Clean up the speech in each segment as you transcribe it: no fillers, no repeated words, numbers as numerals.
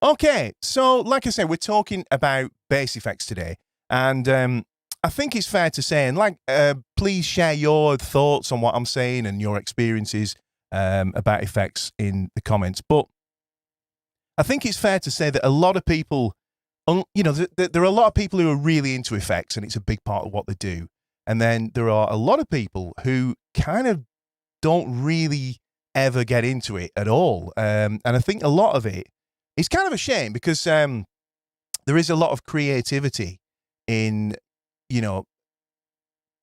Okay, so like I said, we're talking about bass effects today, and I think it's fair to say, and please share your thoughts on what I'm saying and your experiences about effects in the comments. But I think it's fair to say that a lot of people, there are a lot of people who are really into effects, and it's a big part of what they do. And then there are a lot of people who kind of don't really ever get into it at all. And I think a lot of it is kind of a shame because there is a lot of creativity in,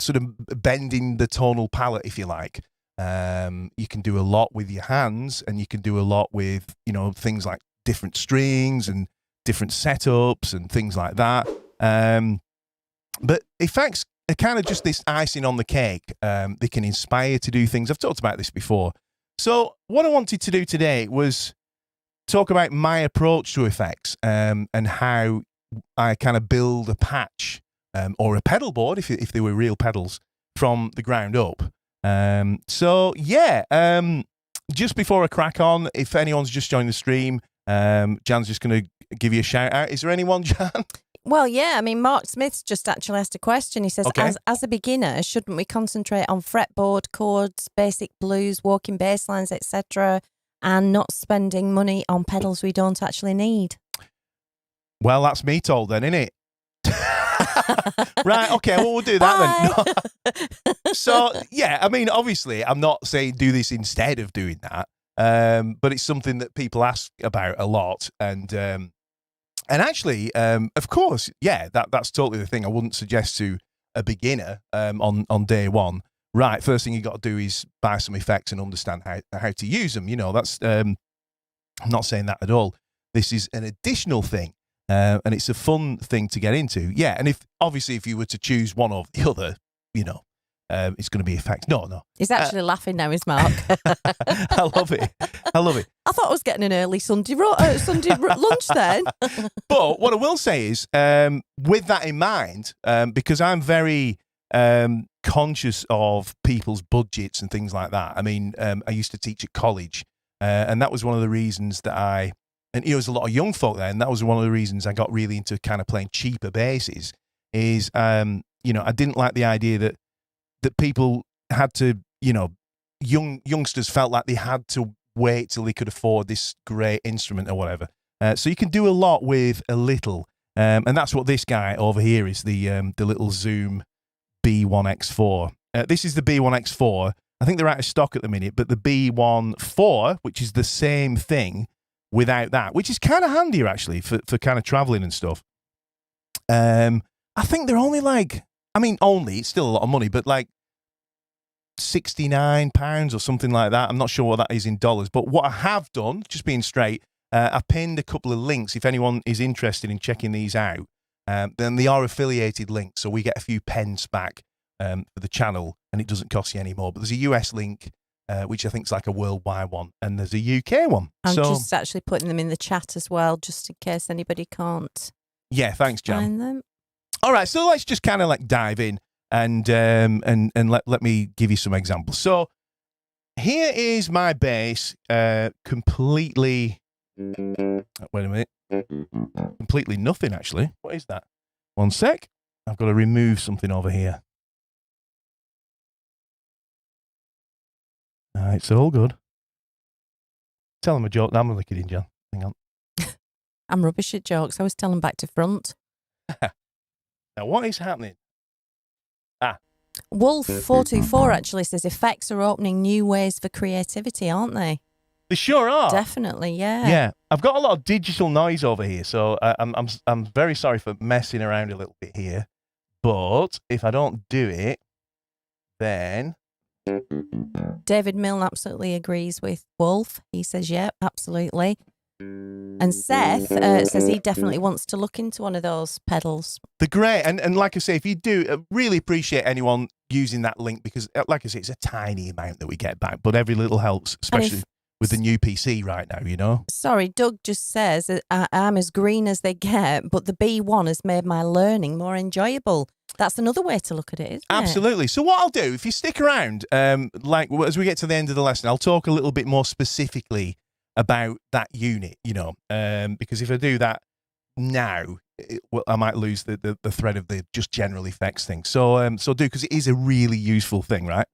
sort of bending the tonal palette, if you like. You can do a lot with your hands, and you can do a lot with, things like different strings and different setups and things like that. But effects are kind of just this icing on the cake. They can inspire to do things. I've talked about this before. So what I wanted to do today was talk about my approach to effects and how I kind of build a patch or a pedal board, if they were real pedals, from the ground up. Just before I crack on, if anyone's just joined the stream, Jan's just going to give you a shout out. Is there anyone, Jan? Well, yeah, I mean, Mark Smith's just actually asked a question. He says, Okay. as a beginner, shouldn't we concentrate on fretboard, chords, basic blues, walking bass lines, etc., and not spending money on pedals we don't actually need? Well, that's me told then, innit? Right, okay, well, we'll do that then. So, yeah, I mean, obviously, I'm not saying do this instead of doing that, but it's something that people ask about a lot, and actually, of course, yeah, that's totally the thing. I wouldn't suggest to a beginner on day one, right, first thing you got to do is buy some effects and understand how to use them. That's I'm not saying that at all. This is an additional thing. And it's a fun thing to get into. Yeah, and if you were to choose one or the other, it's going to be effects. No. He's actually laughing now, is Mark? I love it. I thought I was getting an early Sunday lunch then. But what I will say is, with that in mind, because I'm very conscious of people's budgets and things like that. I mean, I used to teach at college, and that was one of the reasons that and there's a lot of young folk there, and that was one of the reasons I got really into kind of playing cheaper basses. Is I didn't like the idea that people had to, youngsters felt like they had to wait till they could afford this great instrument or whatever. So you can do a lot with a little, and that's what this guy over here is, the little Zoom B1X4. This is the B1X4. I think they're out of stock at the minute, but the B14, which is the same thing, without that, which is kind of handier actually for kind of traveling and stuff. I think they're only it's still a lot of money, but like £69 or something like that. I'm not sure what that is in dollars, but what I have done, just being straight, I pinned a couple of links. If anyone is interested in checking these out, then they are affiliated links, so we get a few pence back for the channel, and it doesn't cost you any more. But there's a US link, which I think is like a worldwide one, and there's a UK one. I'm just actually putting them in the chat as well, just in case anybody can't. Yeah, thanks, Jan. Find them. All right, so let's just kind of like dive in and let me give you some examples. So here is my bass, completely. Wait a minute, completely nothing actually. What is that? One sec. I've got to remove something over here. It's all good. Tell him a joke. I'm only kidding, Jan. Hang on. I'm rubbish at jokes. I was telling back to front. Now, what is happening? Wolf424 actually says effects are opening new ways for creativity, aren't they? They sure are. Definitely, yeah. Yeah, I've got a lot of digital noise over here, so I'm very sorry for messing around a little bit here. But if I don't do it, then. David Milne absolutely agrees with Wolf. He says, yeah, absolutely. And Seth says he definitely wants to look into one of those pedals. They're great. And like I say, if you do, really appreciate anyone using that link, because like I say, it's a tiny amount that we get back, but every little helps, especially with the new PC right now, Sorry, Doug just says, I'm as green as they get, but the B1 has made my learning more enjoyable. That's another way to look at it, isn't it? Absolutely. So what I'll do, if you stick around, as we get to the end of the lesson, I'll talk a little bit more specifically about that unit, because if I do that now, I might lose the thread of the just general effects thing. So do, because it is a really useful thing, right?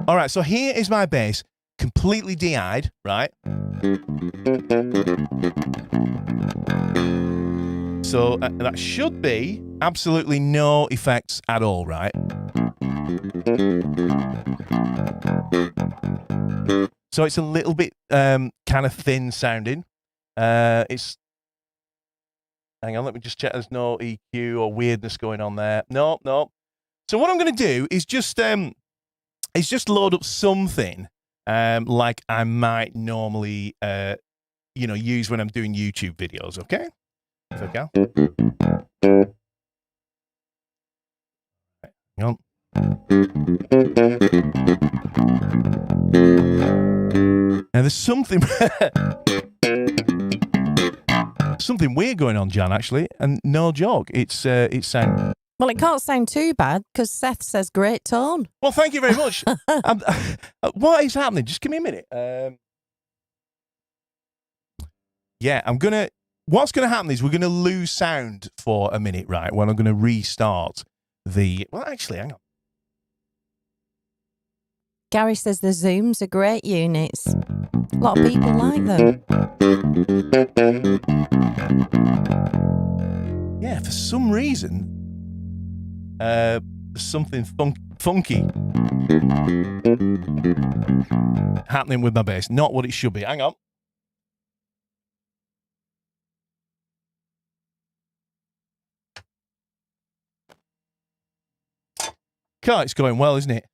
All right, so here is my bass, completely DI'd, right? So that should be absolutely no effects at all, right? So it's a little bit kind of thin sounding. It's, hang on, let me just check there's no EQ or weirdness going on there. No. So what I'm going to do is just load up something like I might normally use when I'm doing YouTube videos, okay? If I can. Hang on. Now there's something something weird going on, Jan, actually, and no joke. It sounds. Well, it can't sound too bad because Seth says great tone. Well, thank you very much. What is happening? Just give me a minute. What's gonna happen is we're gonna lose sound for a minute, right? When I'm gonna restart the. Well, actually, hang on. Gary says the Zooms are great units. A lot of people like them. Yeah, for some reason, something funky happening with my bass. Not what it should be. Hang on. God, it's going well, isn't it?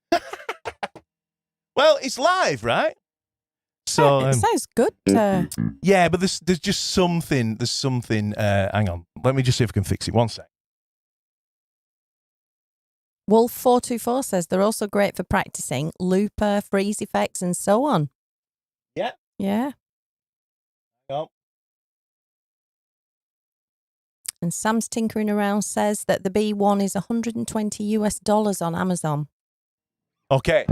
Well, it's live, right? So it sounds good. Yeah, but there's just something. There's something. Hang on. Let me just see if I can fix it. One sec. Wolf424 says they're also great for practicing looper, freeze effects, and so on. Yeah. Yeah. Hang on. And Sam's tinkering around says that the B1 is $120 on Amazon. Okay.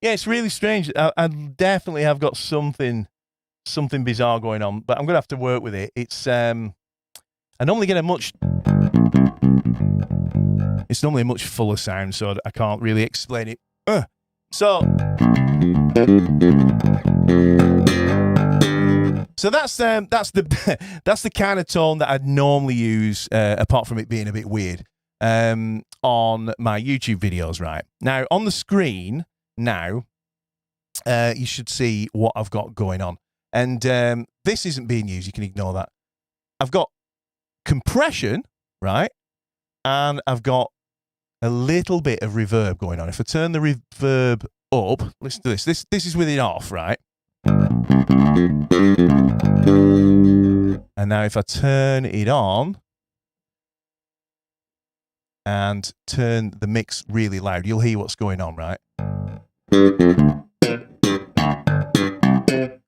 Yeah, it's really strange. I definitely have got something bizarre going on, but I'm going to have to work with it. It's I normally get it's normally a much fuller sound, so I can't really explain it. So that's the kind of tone that I'd normally use, apart from it being a bit weird, on my YouTube videos. Right now on the screen now, you should see what I've got going on, and this isn't being used. You can ignore that. I've got compression, right, and I've got a little bit of reverb going on. If I turn the reverb up, listen to this. This is with it off, right? And now if I turn it on and turn the mix really loud, you'll hear what's going on, right?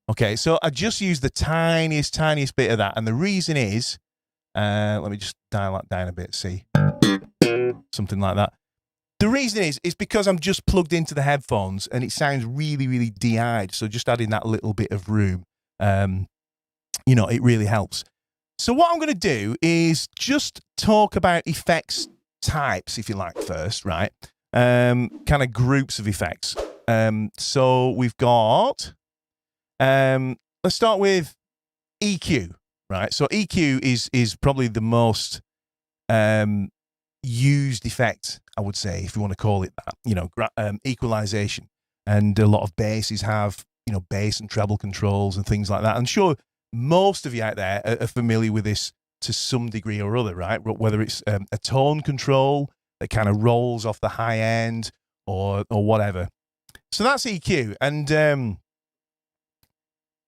Okay, so I just used the tiniest bit of that, and the reason is, let me just dial that down a bit, see? Something like that. The reason is because I'm just plugged into the headphones and it sounds really, really DI'd. So just adding that little bit of room, it really helps. So what I'm going to do is just talk about effects types, if you like, first, right? Kind of groups of effects. So we've got, let's start with EQ, right? So EQ is probably the most used effect, I would say, if you want to call it that, equalization. And a lot of basses have, bass and treble controls and things like that. I'm sure most of you out there are familiar with this to some degree or other, right? Whether it's a tone control that kind of rolls off the high end or whatever. So that's EQ. And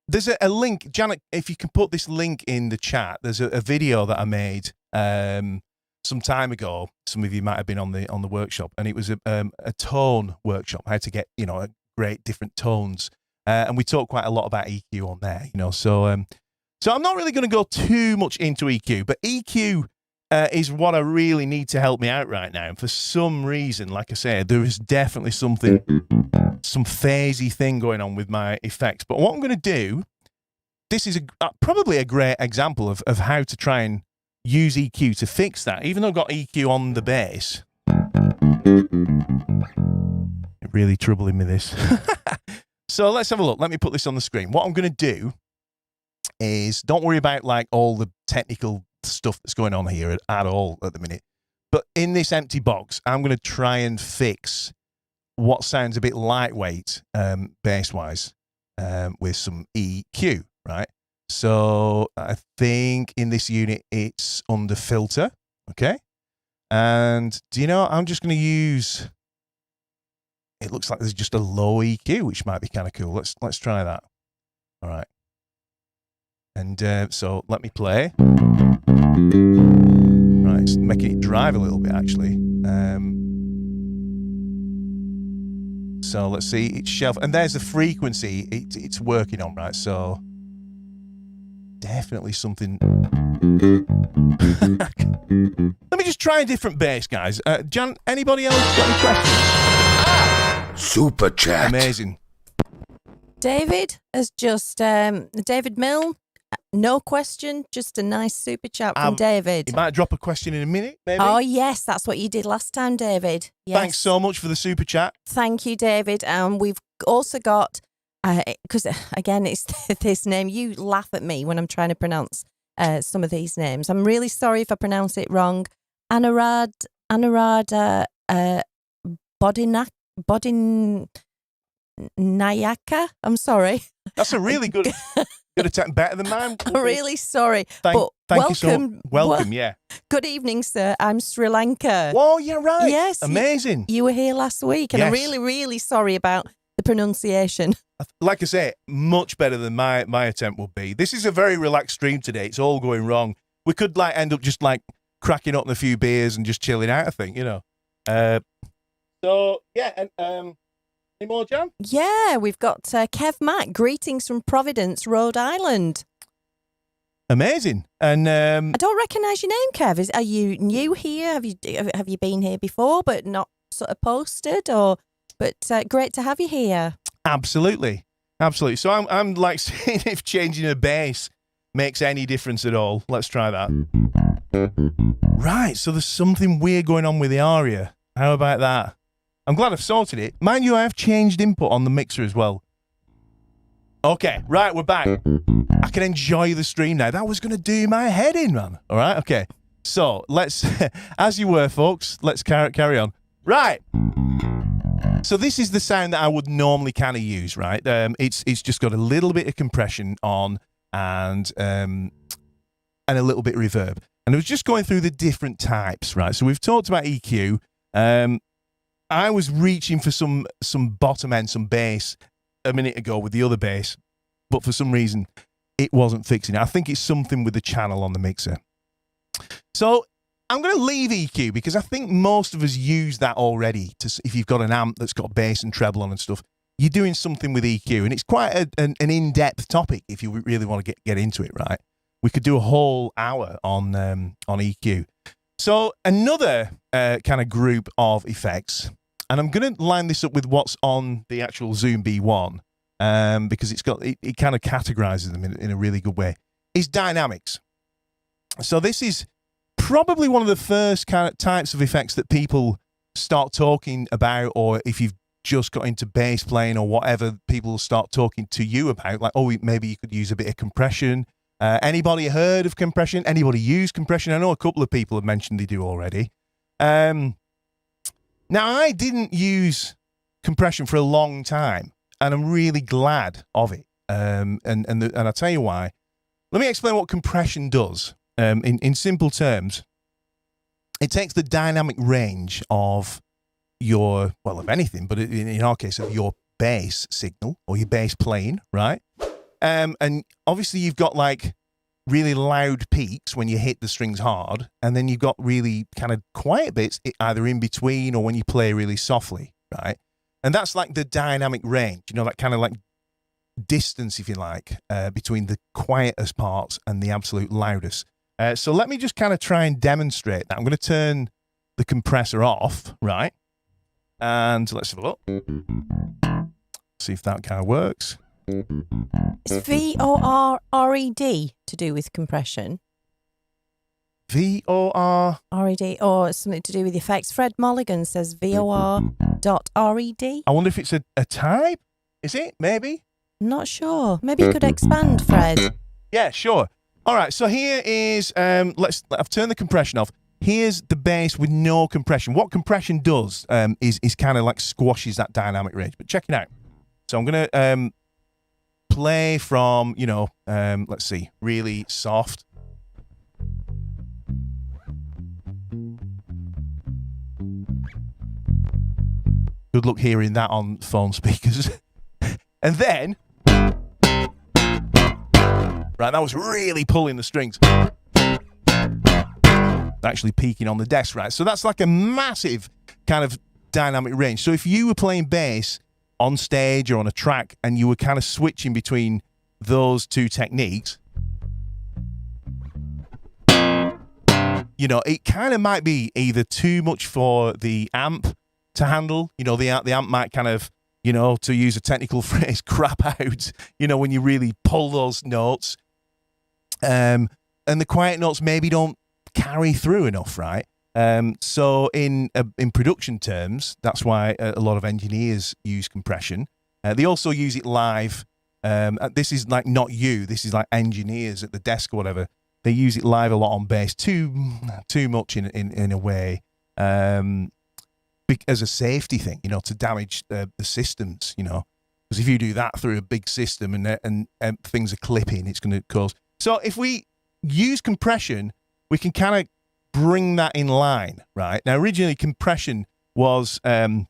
there's a link, Janet, if you can put this link in the chat, there's a video that I made some time ago. Some of you might have been on the workshop, and it was a tone workshop, how to get great different tones and we talk quite a lot about EQ on there, you know. So I'm not really going to go too much into EQ, but EQ is what I really need to help me out right now. And for some reason, like I said, there is definitely some phasey thing going on with my effects. But what I'm going to do, this is probably a great example of how to try and use EQ to fix that. Even though I've got EQ on the bass, it's really troubling me, this. So let's have a look. Let me put this on the screen. What I'm going to do is, don't worry about like all the technical stuff that's going on here at all at the minute. But in this empty box, I'm going to try and fix what sounds a bit lightweight bass-wise with some EQ, right? So I think in this unit, it's under filter, okay? And do you know, I'm just going to use, it looks like there's just a low EQ, which might be kind of cool. Let's try that. All right. And so let me play. Right, it's making it drive a little bit, actually. So let's see, it's shelf, and there's the frequency it's working on, right? So definitely something. Let me just try a different bass, guys. Jan, anybody else got any questions? Super chat. Amazing. David has just, David Mill, no question, just a nice super chat from David. You might drop a question in a minute, maybe. Oh, yes, that's what you did last time, David. Yes. Thanks so much for the super chat. Thank you, David. We've also got, because again, it's this name. You laugh at me when I'm trying to pronounce some of these names. I'm really sorry if I pronounce it wrong. Anurada Bodinayaka. I'm sorry. That's a really good attempt, better than mine. I'm really sorry. Thank welcome, you so much. Welcome, yeah. Good evening, sir. I'm Sri Lanka. Oh, yeah, right. Yes. Amazing. You were here last week, and yes. I'm really, really sorry about the pronunciation. Like I say, much better than my attempt will be. This is a very relaxed stream today. It's all going wrong. We could like end up just like cracking up a few beers and just chilling out, I think, you know. So, yeah, and any more, Jan? Yeah, we've got Kev Mack. Greetings from Providence, Rhode Island. Amazing. And I don't recognise your name, Kev. Are you new here? Have you been here before, but not sort of posted? But great to have you here. Absolutely. So I'm like seeing if changing a bass makes any difference at all. Let's try that. Right. So there's something weird going on with the aria. How about that? I'm glad I've sorted it. Mind you, I have changed input on the mixer as well. Okay, right, we're back. I can enjoy the stream now. That was going to do my head in, man. All right, okay. So let's, as you were, folks, let's carry on. Right. So this is the sound that I would normally kind of use, right? It's just got a little bit of compression on and a little bit of reverb. And I was just going through the different types, right? So we've talked about EQ. I was reaching for some bottom end, some bass a minute ago with the other bass, but for some reason it wasn't fixing it. I think it's something with the channel on the mixer. So I'm going to leave EQ because I think most of us use that already. If you've got an amp that's got bass and treble on and stuff, you're doing something with EQ, and it's quite an in-depth topic if you really want to get into it, right? We could do a whole hour on EQ. So another kind of group of effects, and I'm going to line this up with what's on the actual Zoom B1 because it kind of categorizes them in a really good way, is dynamics. So this is probably one of the first kind of types of effects that people start talking about, or if you've just got into bass playing or whatever, people will start talking to you about, like, oh, maybe you could use a bit of compression. Anybody heard of compression? Anybody use compression? I know a couple of people have mentioned they do already. Now, I didn't use compression for a long time, and I'm really glad of it. And I'll tell you why. Let me explain what compression does. In simple terms, it takes the dynamic range of of anything, but in our case, of your bass signal or your bass playing, right? And obviously you've got like really loud peaks when you hit the strings hard, and then you've got really kind of quiet bits either in between or when you play really softly, right? And that's like the dynamic range, you know, that kind of like distance, if you like, between the quietest parts and the absolute loudest. So let me just kind of try and demonstrate that. I'm going to turn the compressor off, right? And let's have a look. See if that kind of works. Is VORRED to do with compression? VOR? RED, or something to do with the effects. Fred Mulligan says VOR.RED. I wonder if it's a type? Is it? Maybe? Not sure. Maybe you could expand, Fred. Yeah, sure. All right, so here is, I've turned the compression off. Here's the bass with no compression. What compression does is kind of like squashes that dynamic range. But check it out. So I'm going to play from, let's see, really soft. Good luck hearing that on phone speakers. And then, right, that was really pulling the strings. Actually peaking on the desk, right? So that's like a massive kind of dynamic range. So if you were playing bass on stage or on a track and you were kind of switching between those two techniques, it kind of might be either too much for the amp to handle. The amp might kind of, to use a technical phrase, crap out, when you really pull those notes. And the quiet notes maybe don't carry through enough, right? So in production terms, that's why a lot of engineers use compression. They also use it live. This is like not you. This is like engineers at the desk or whatever. They use it live a lot on bass, too much in a way, as a safety thing, to damage the systems, because if you do that through a big system and things are clipping, it's going to cause. So if we use compression, we can kind of bring that in line, right? Now, originally compression was done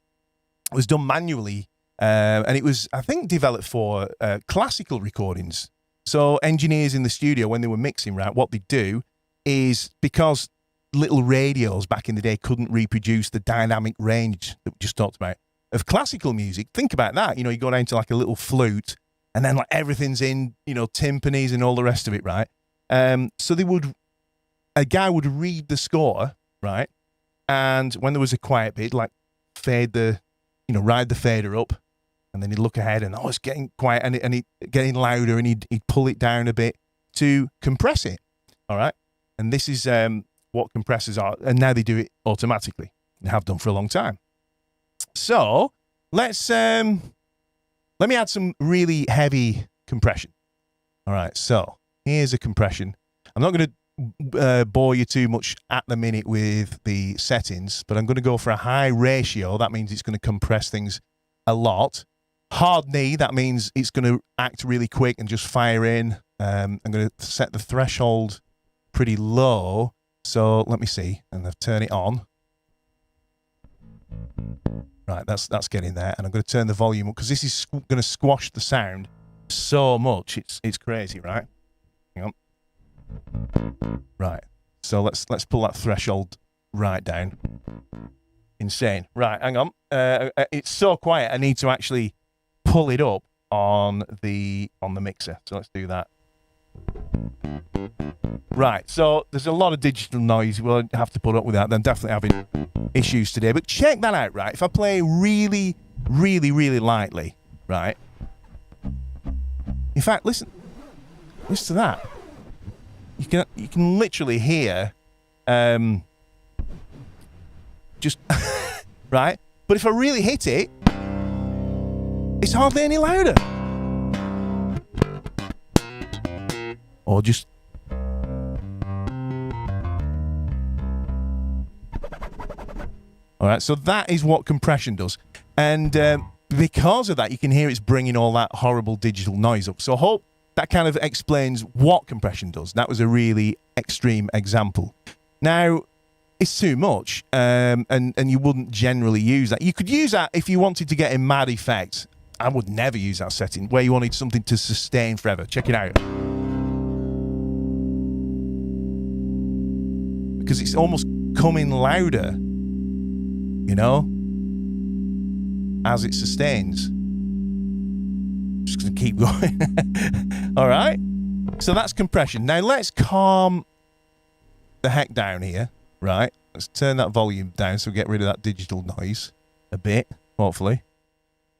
manually, and it was, I think, developed for classical recordings. So engineers in the studio, when they were mixing, right, what they do is, because little radios back in the day couldn't reproduce the dynamic range that we just talked about of classical music. Think about that. You go down to like a little flute, and then like everything's in, timpanis and all the rest of it, right? So a guy would read the score, right? And when there was a quiet bit, like ride the fader up, and then he'd look ahead and, it's getting quiet, and it getting louder, and he'd pull it down a bit to compress it, all right? And this is what compressors are, and now they do it automatically. They have done for a long time. So let me add some really heavy compression. All right, so here's a compression. I'm not going to bore you too much at the minute with the settings, but I'm going to go for a high ratio. That means it's going to compress things a lot. Hard knee, that means it's going to act really quick and just fire in. I'm going to set the threshold pretty low. So let me see, and I've turned it on. Right, that's getting there, and I'm going to turn the volume up because this is going to squash the sound so much. It's crazy, right? Hang on. Right, so let's pull that threshold right down. Insane. Right, hang on. It's so quiet. I need to actually pull it up on the mixer. So let's do that. Right, so there's a lot of digital noise. We'll have to put up with that. I'm definitely having issues today. But check that out, right? If I play really, really, really lightly, right? In fact, listen to that. You can literally hear, just right. But if I really hit it, it's hardly any louder. Or just. All right, so that is what compression does. And because of that, you can hear it's bringing all that horrible digital noise up. So I hope that kind of explains what compression does. That was a really extreme example. Now, it's too much, and you wouldn't generally use that. You could use that if you wanted to get a mad effect. I would never use that setting, where you wanted something to sustain forever. Check it out. Because it's almost coming louder, as it sustains. Just going to keep going. All right. So that's compression. Now let's calm the heck down here. Right. Let's turn that volume down so we get rid of that digital noise a bit, hopefully.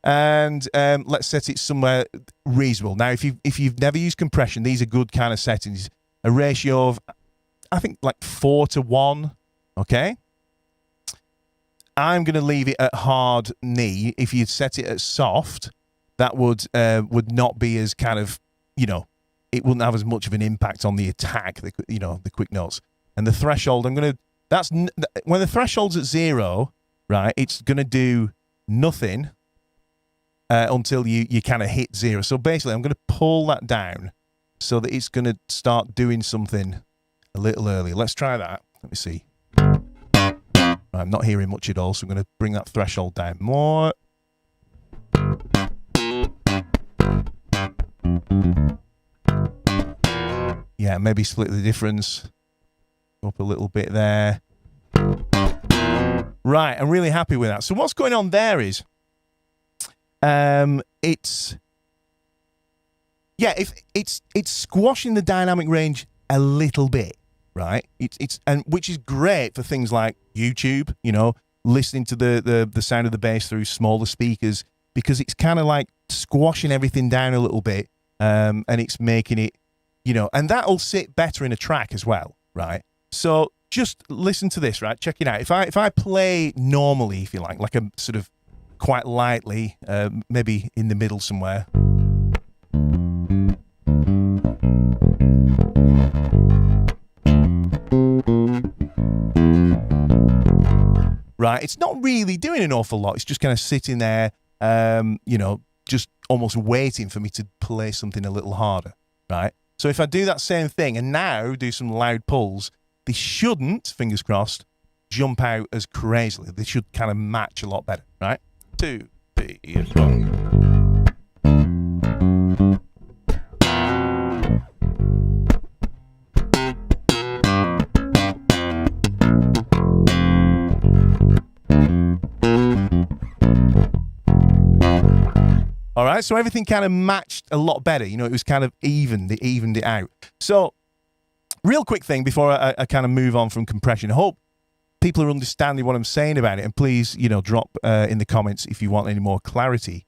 And let's set it somewhere reasonable. Now, if you've never used compression, these are good kind of settings. A ratio of, I think, like 4:1. Okay. I'm going to leave it at hard knee. If you'd set it at soft, that would not be as kind of, you know, it wouldn't have as much of an impact on the attack, the quick notes. And the threshold, when the threshold's at 0, right, it's going to do nothing until you kind of hit 0. So basically, I'm going to pull that down so that it's going to start doing something a little earlier. Let's try that. Let me see. I'm not hearing much at all, so I'm going to bring that threshold down more. Yeah, maybe split the difference up a little bit there. Right, I'm really happy with that. So what's going on there is, it's squashing the dynamic range a little bit. Right, and which is great for things like YouTube, you know, listening to the sound of the bass through smaller speakers, because it's kind of like squashing everything down a little bit, and it's making it, you know, and that'll sit better in a track as well, right? So just listen to this, right? Check it out. If I play normally, if you like a sort of quite lightly, maybe in the middle somewhere. Right, it's not really doing an awful lot. It's just kind of sitting there, you know, just almost waiting for me to play something a little harder, right? So if I do that same thing and now do some loud pulls, they shouldn't, fingers crossed, jump out as crazily. They should kind of match a lot better, right? 2, 3, 4. All right, so everything kind of matched a lot better. You know, it was kind of evened it out. So, real quick thing before I kind of move on from compression. I hope people are understanding what I'm saying about it, and please, you know, drop in the comments if you want any more clarity.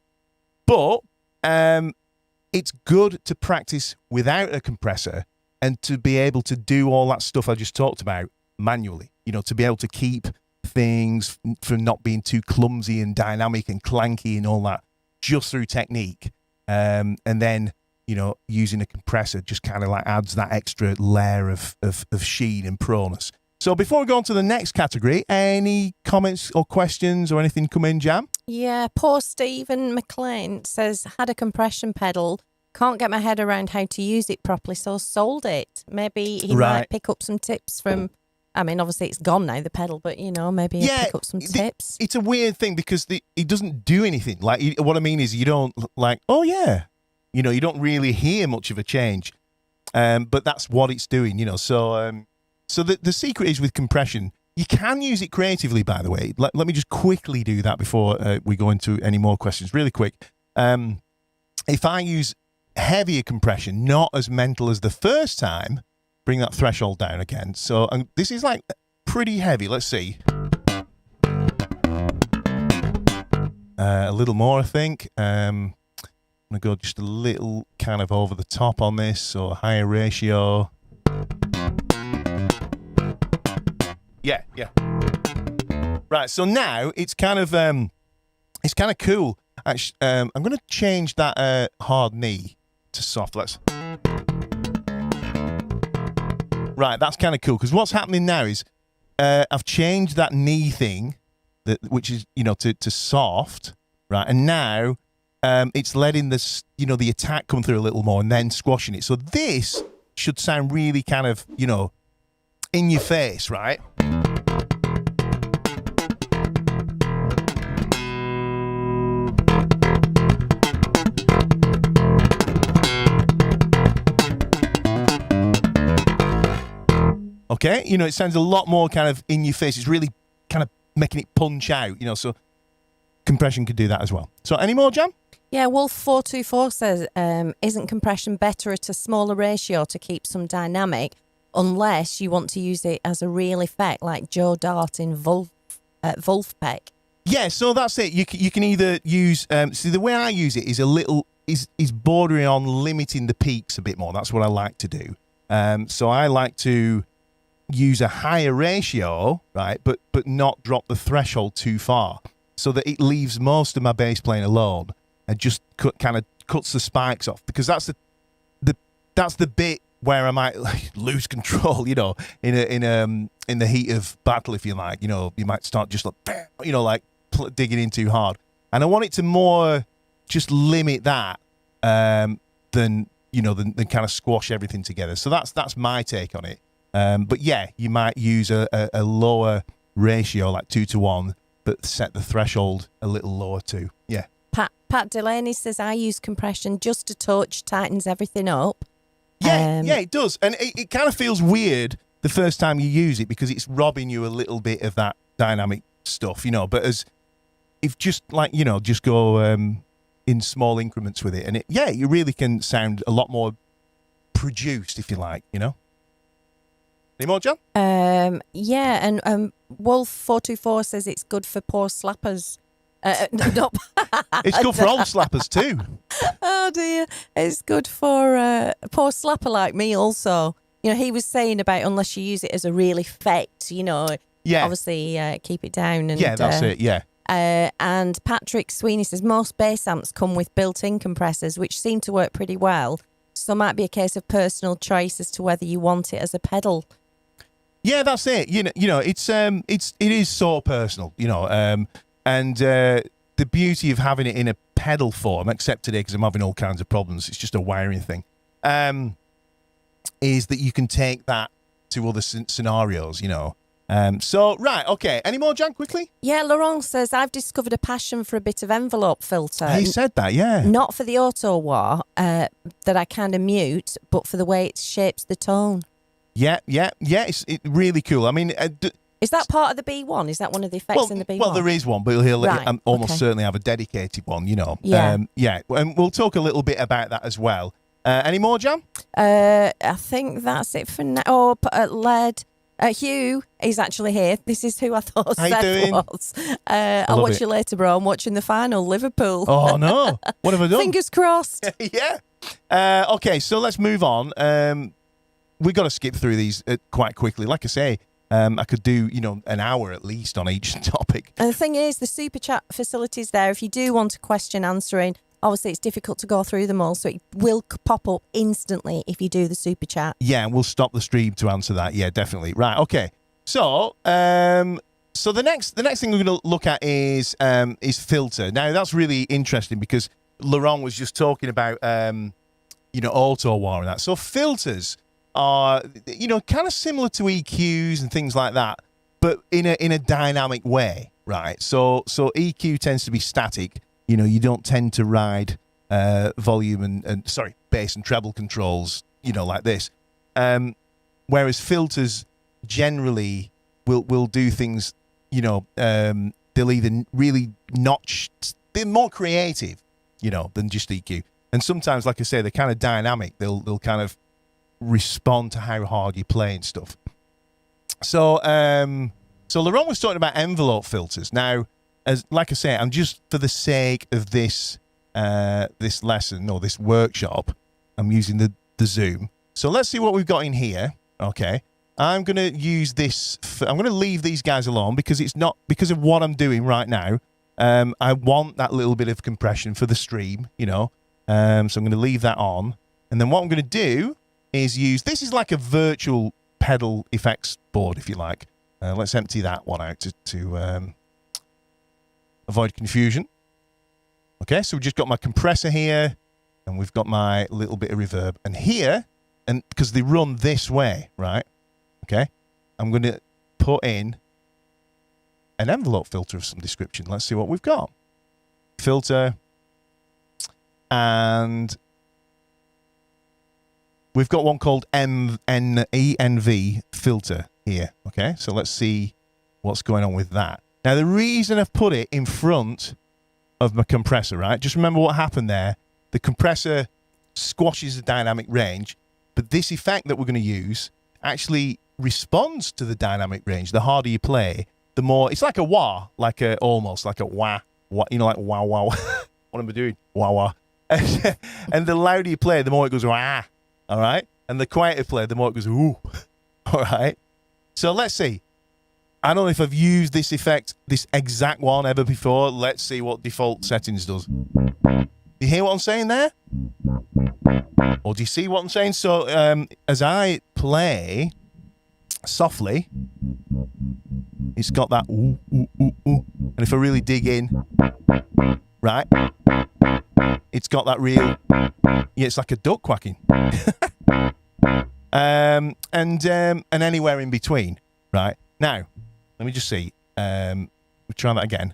But it's good to practice without a compressor and to be able to do all that stuff I just talked about manually. You know, to be able to keep things from not being too clumsy and dynamic and clanky and all that, just through technique, and then, you know, using a compressor just kind of like adds that extra layer of sheen and proness. So before we go on to the next category, any comments or questions or anything come in, Jam? Yeah, poor Stephen McLean says, had a compression pedal, can't get my head around how to use it properly, so sold it. Maybe he might pick up some tips from, I mean, obviously it's gone now, the pedal, but, you know, maybe he'll pick up some tips. It's a weird thing because it doesn't do anything. Like, what I mean is you don't, like, oh, yeah. You know, you don't really hear much of a change. But that's what it's doing, you know. So the secret is with compression, you can use it creatively, by the way. Let me just quickly do that before we go into any more questions. Really quick. If I use heavier compression, not as mental as the first time, bring that threshold down again. So this is like pretty heavy. Let's see. A little more, I think. I'm going to go just a little kind of over the top on this, so higher ratio. Yeah. Right, so now it's kind of cool. Actually, I'm going to change that hard knee to soft. Right, that's kind of cool, because what's happening now is I've changed that knee thing, which is, you know, to soft, right? And now it's letting this, you know, the attack come through a little more and then squashing it. So this should sound really kind of, you know, in your face, right? Okay, you know, it sounds a lot more kind of in your face. It's really kind of making it punch out, you know, so compression could do that as well. So any more, Jam? Yeah, Wolf424 says, isn't compression better at a smaller ratio to keep some dynamic unless you want to use it as a real effect like Joe Dart in Wolfpack? Yeah, so that's it. You can either use see the way I use it is is bordering on limiting the peaks a bit more. That's what I like to do. So I like to use a higher ratio, right, but not drop the threshold too far, so that it leaves most of my bass playing alone and just kind of cuts the spikes off, because that's the bit where I might lose control, in the heat of battle, if you like. You might start just digging in too hard, and I want it to more just limit that than kind of squash everything together. So that's my take on it. But yeah, you might use a lower ratio, like 2-to-1, but set the threshold a little lower too. Yeah. Pat Delaney says, I use compression just a touch, tightens everything up. Yeah, it does. And it kind of feels weird the first time you use it, because it's robbing you a little bit of that dynamic stuff, but if just go in small increments with it, and you really can sound a lot more produced, if you like, Any more, John? Yeah, and Wolf424 says it's good for poor slappers. It's good for old slappers too. Oh dear, it's good for a poor slapper like me also. He was saying about unless you use it as a real effect, obviously keep it down. And, that's it, yeah. And Patrick Sweeney says most bass amps come with built-in compressors, which seem to work pretty well. So it might be a case of personal choice as to whether you want it as a pedal. Yeah, that's it. It is so personal, and the beauty of having it in a pedal form, except today because I'm having all kinds of problems, it's just a wiring thing, is that you can take that to other scenarios, So, right, okay. Any more, Jan, quickly? Yeah, Laurent says, I've discovered a passion for a bit of envelope filter. He said that, yeah. Not for the auto wah that I kind of mute, but for the way it shapes the tone. Yeah. It's really cool. I mean... is that part of the B1? Is that one of the effects in the B1? Well, there is one, but he'll almost certainly have a dedicated one, Yeah. And we'll talk a little bit about that as well. Any more, Jan? I think that's it for now. Oh, Led... Hugh is actually here. This is who I thought Seth was. I'll watch you later, bro. I'm watching the final, Liverpool. Oh, no. What have I done? Fingers crossed. Yeah. Okay, so let's move on. We've got to skip through these quite quickly. Like I say, I could do, an hour at least on each topic. And the thing is, the super chat facility's there. If you do want a question answering, obviously it's difficult to go through them all, so it will pop up instantly if you do the super chat. Yeah, and we'll stop the stream to answer that. Yeah, definitely. Right, okay. So, the next thing we're going to look at is filter. Now, that's really interesting because Laurent was just talking about, auto wah and that. So filters are, kind of similar to EQs and things like that, but in a dynamic way, right? So EQ tends to be static. You don't tend to ride volume and bass and treble controls, like this. Whereas filters generally will do things, they'll either really notch, they're more creative, than just EQ. And sometimes, like I say, they're kind of dynamic. They'll kind of respond to how hard you play and stuff. So Laurent was talking about envelope filters. Now, like I say, I'm just for the sake of this lesson or this workshop, I'm using the Zoom. So let's see what we've got in here. Okay, I'm going to use this. I'm going to leave these guys alone because it's not because of what I'm doing right now. I want that little bit of compression for the stream, So I'm going to leave that on, and then what I'm going to do is use. This is like a virtual pedal effects board, if you like. Let's empty that one out to avoid confusion. Okay, so we've just got my compressor here, and we've got my little bit of reverb. And here, and because they run this way, right? Okay, I'm going to put in an envelope filter of some description. Let's see what we've got. Filter, and we've got one called ENV filter here. Okay, so let's see what's going on with that. Now, the reason I've put it in front of my compressor, right? Just remember what happened there. The compressor squashes the dynamic range, but this effect that we're going to use actually responds to the dynamic range. The harder you play, the more it's like a wah, almost like a wah, you know, like wah wah. What am I doing? Wah wah. And the louder you play, the more it goes wah. All right, and the quieter you play, the more it goes ooh. All right. So let's see. I don't know if I've used this effect, this exact one, ever before. Let's see what default settings does. You hear what I'm saying there? Or do you see what I'm saying? So as I play softly, it's got that ooh, ooh, ooh, ooh. And if I really dig in, right, it's got that real, yeah, it's like a duck quacking. And anywhere in between, right? Now, let me just see. We'll try that again.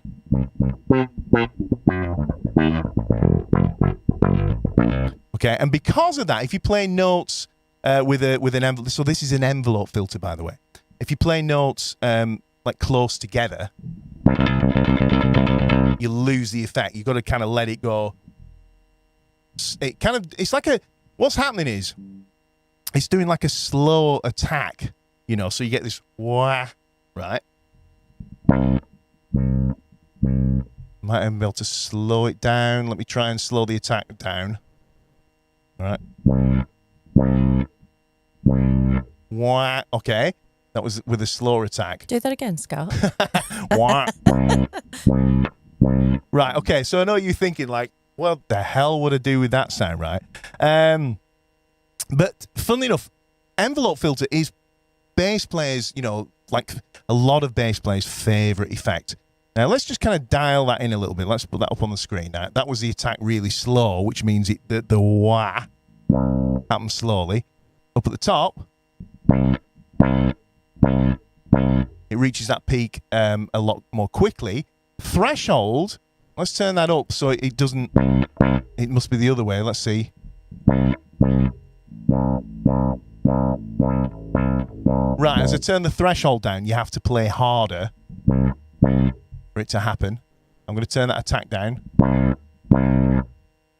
Okay, and because of that, if you play notes with an envelope, so this is an envelope filter, by the way. If you play notes like close together, you lose the effect. You've got to kind of let it go. It's like what's happening is, it's doing like a slow attack, you know, so you get this wah, right? Might even be able to slow it down. Let me try and slow the attack down. All right. Wah. Okay. That was with a slower attack. Do that again, Scott. Wah. Right. Okay. So I know you're thinking like, what the hell would I do with that sound, right? But funnily enough, envelope filter is bass players, you know, like a lot of bass players' favorite effect. Now, let's just kind of dial that in a little bit. Let's put that up on the screen. Now, that was the attack really slow, which means the wah happens slowly. Up at the top, it reaches that peak a lot more quickly. Threshold, let's turn that up so it doesn't, it must be the other way. Let's see. Right, as I turn the threshold down, you have to play harder for it to happen. I'm going to turn that attack down.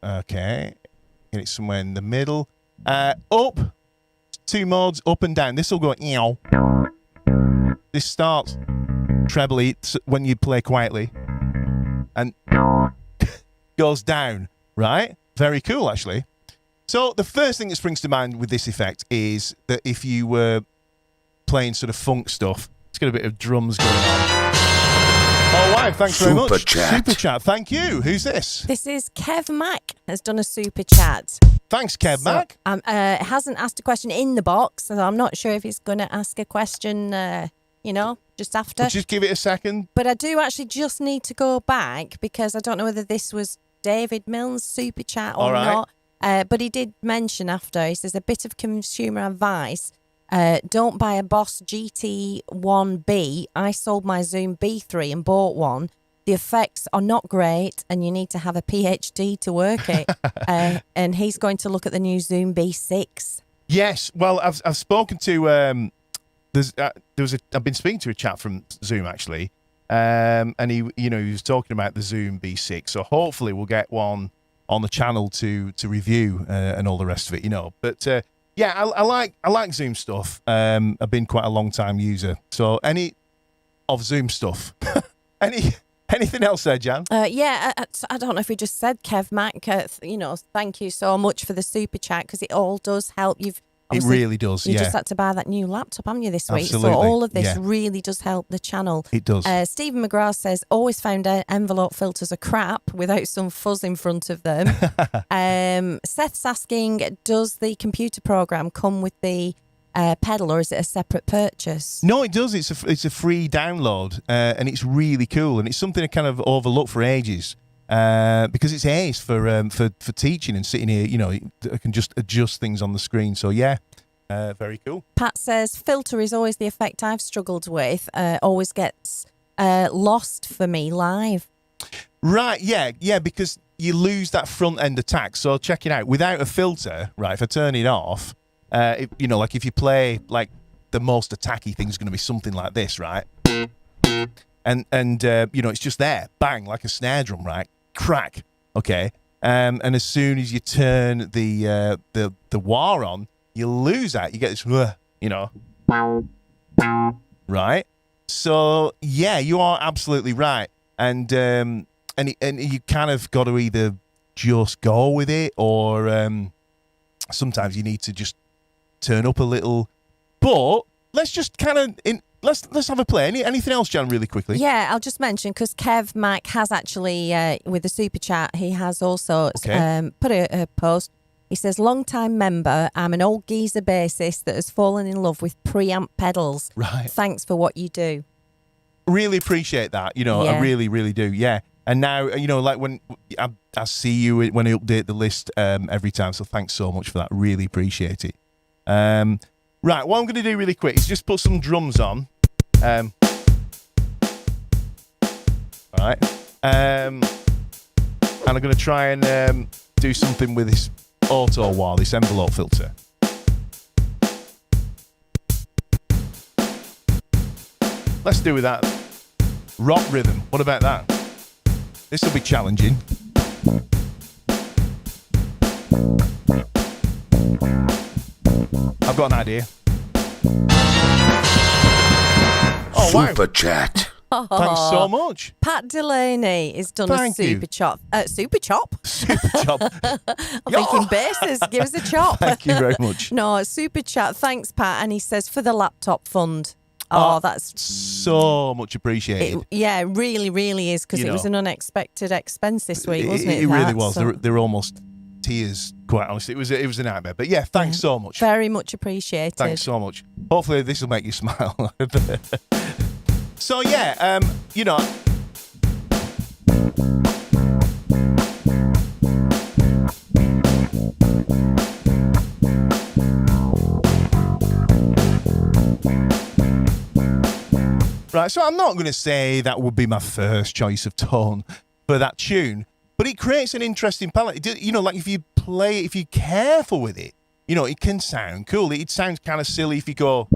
Okay. Get it somewhere in the middle. Up. 2 modes, up and down. This will go eow. This starts trebly when you play quietly. And goes down. Right? Very cool, actually. So the first thing that springs to mind with this effect is that if you were playing sort of funk stuff, it's got a bit of drums going on. Oh, wow, thanks very much. Super chat. Thank you. Who's this? This is Kev Mack has done a super chat. Thanks, Kev Mack. Hasn't asked a question in the box, so I'm not sure if he's going to ask a question, just after. We'll just give it a second. But I do actually just need to go back because I don't know whether this was David Milne's super chat or not. But he did mention after, he says, a bit of consumer advice. Don't buy a Boss GT1B. I sold my Zoom B3 and bought one. The effects are not great and you need to have a PhD to work it. And he's going to look at the new Zoom B6. Yes. Well, I've spoken to, I've been speaking to a chap from Zoom actually. And he was talking about the Zoom B6. So hopefully we'll get one on the channel to review and all the rest of it, But yeah, I like Zoom stuff. I've been quite a long time user. So any of Zoom stuff, anything else there, Jan? I don't know if we just said Kev Mack. Thank you so much for the super chat because it all does help. It really does. You just had to buy that new laptop, haven't you, this week? Absolutely. So all of this really does help the channel. It does. Stephen McGrath says, always found envelope filters are crap without some fuzz in front of them. Seth's asking, does the computer program come with the pedal or is it a separate purchase? No, it does. It's a free download and it's really cool. And it's something I kind of overlooked for ages. Because it's ace for teaching and sitting here, I can just adjust things on the screen. So yeah, very cool. Pat says filter is always the effect I've struggled with. Always gets lost for me live. Right, yeah, because you lose that front end attack. So check it out. Without a filter, right? If I turn it off, like if you play like the most attacky thing's going to be something like this, right? And it's just there, bang, like a snare drum, right? crack. Okay, and as soon as you turn the wah on, you lose that. You get this, you know, right? So yeah, you are absolutely right, and you kind of got to either just go with it, or sometimes you need to just turn up a little. But let's just kind of let's have a play. Anything else, Jan, really quickly? Yeah, I'll just mention, because Kev Mac has actually, with the super chat, he has also put a post. He says, long-time member, I'm an old geezer bassist that has fallen in love with preamp pedals. Right. Thanks for what you do. Really appreciate that. You know, I really, really do. Yeah. And now, you know, like when I see you when I update the list every time. So thanks so much for that. Really appreciate it. Right, what I'm going to do really quick is just put some drums on. All right. And I'm going to try and do something with this auto wah, this envelope filter. Let's do with that. Rock rhythm. What about that? This will be challenging. I've got an idea. Oh, Super chat. Oh, thanks so much. Pat Delaney has done a super chop. Super chop? Super chop. I'm thinking basses. Give us a chop. Thank you very much. No, super chat. Thanks, Pat. And he says, for the laptop fund. Oh, that's so much appreciated. It really, really is, because it was an unexpected expense this week, wasn't it? It really was. So. There were almost tears, quite honestly. It was a nightmare. But yeah, thanks so much. Very much appreciated. Thanks so much. Hopefully this will make you smile. So yeah, you know. Right, so I'm not going to say that would be my first choice of tone for that tune, but it creates an interesting palette. You know, like if you play it, if you're careful with it, you know, it can sound cool. It sounds kind of silly if you go,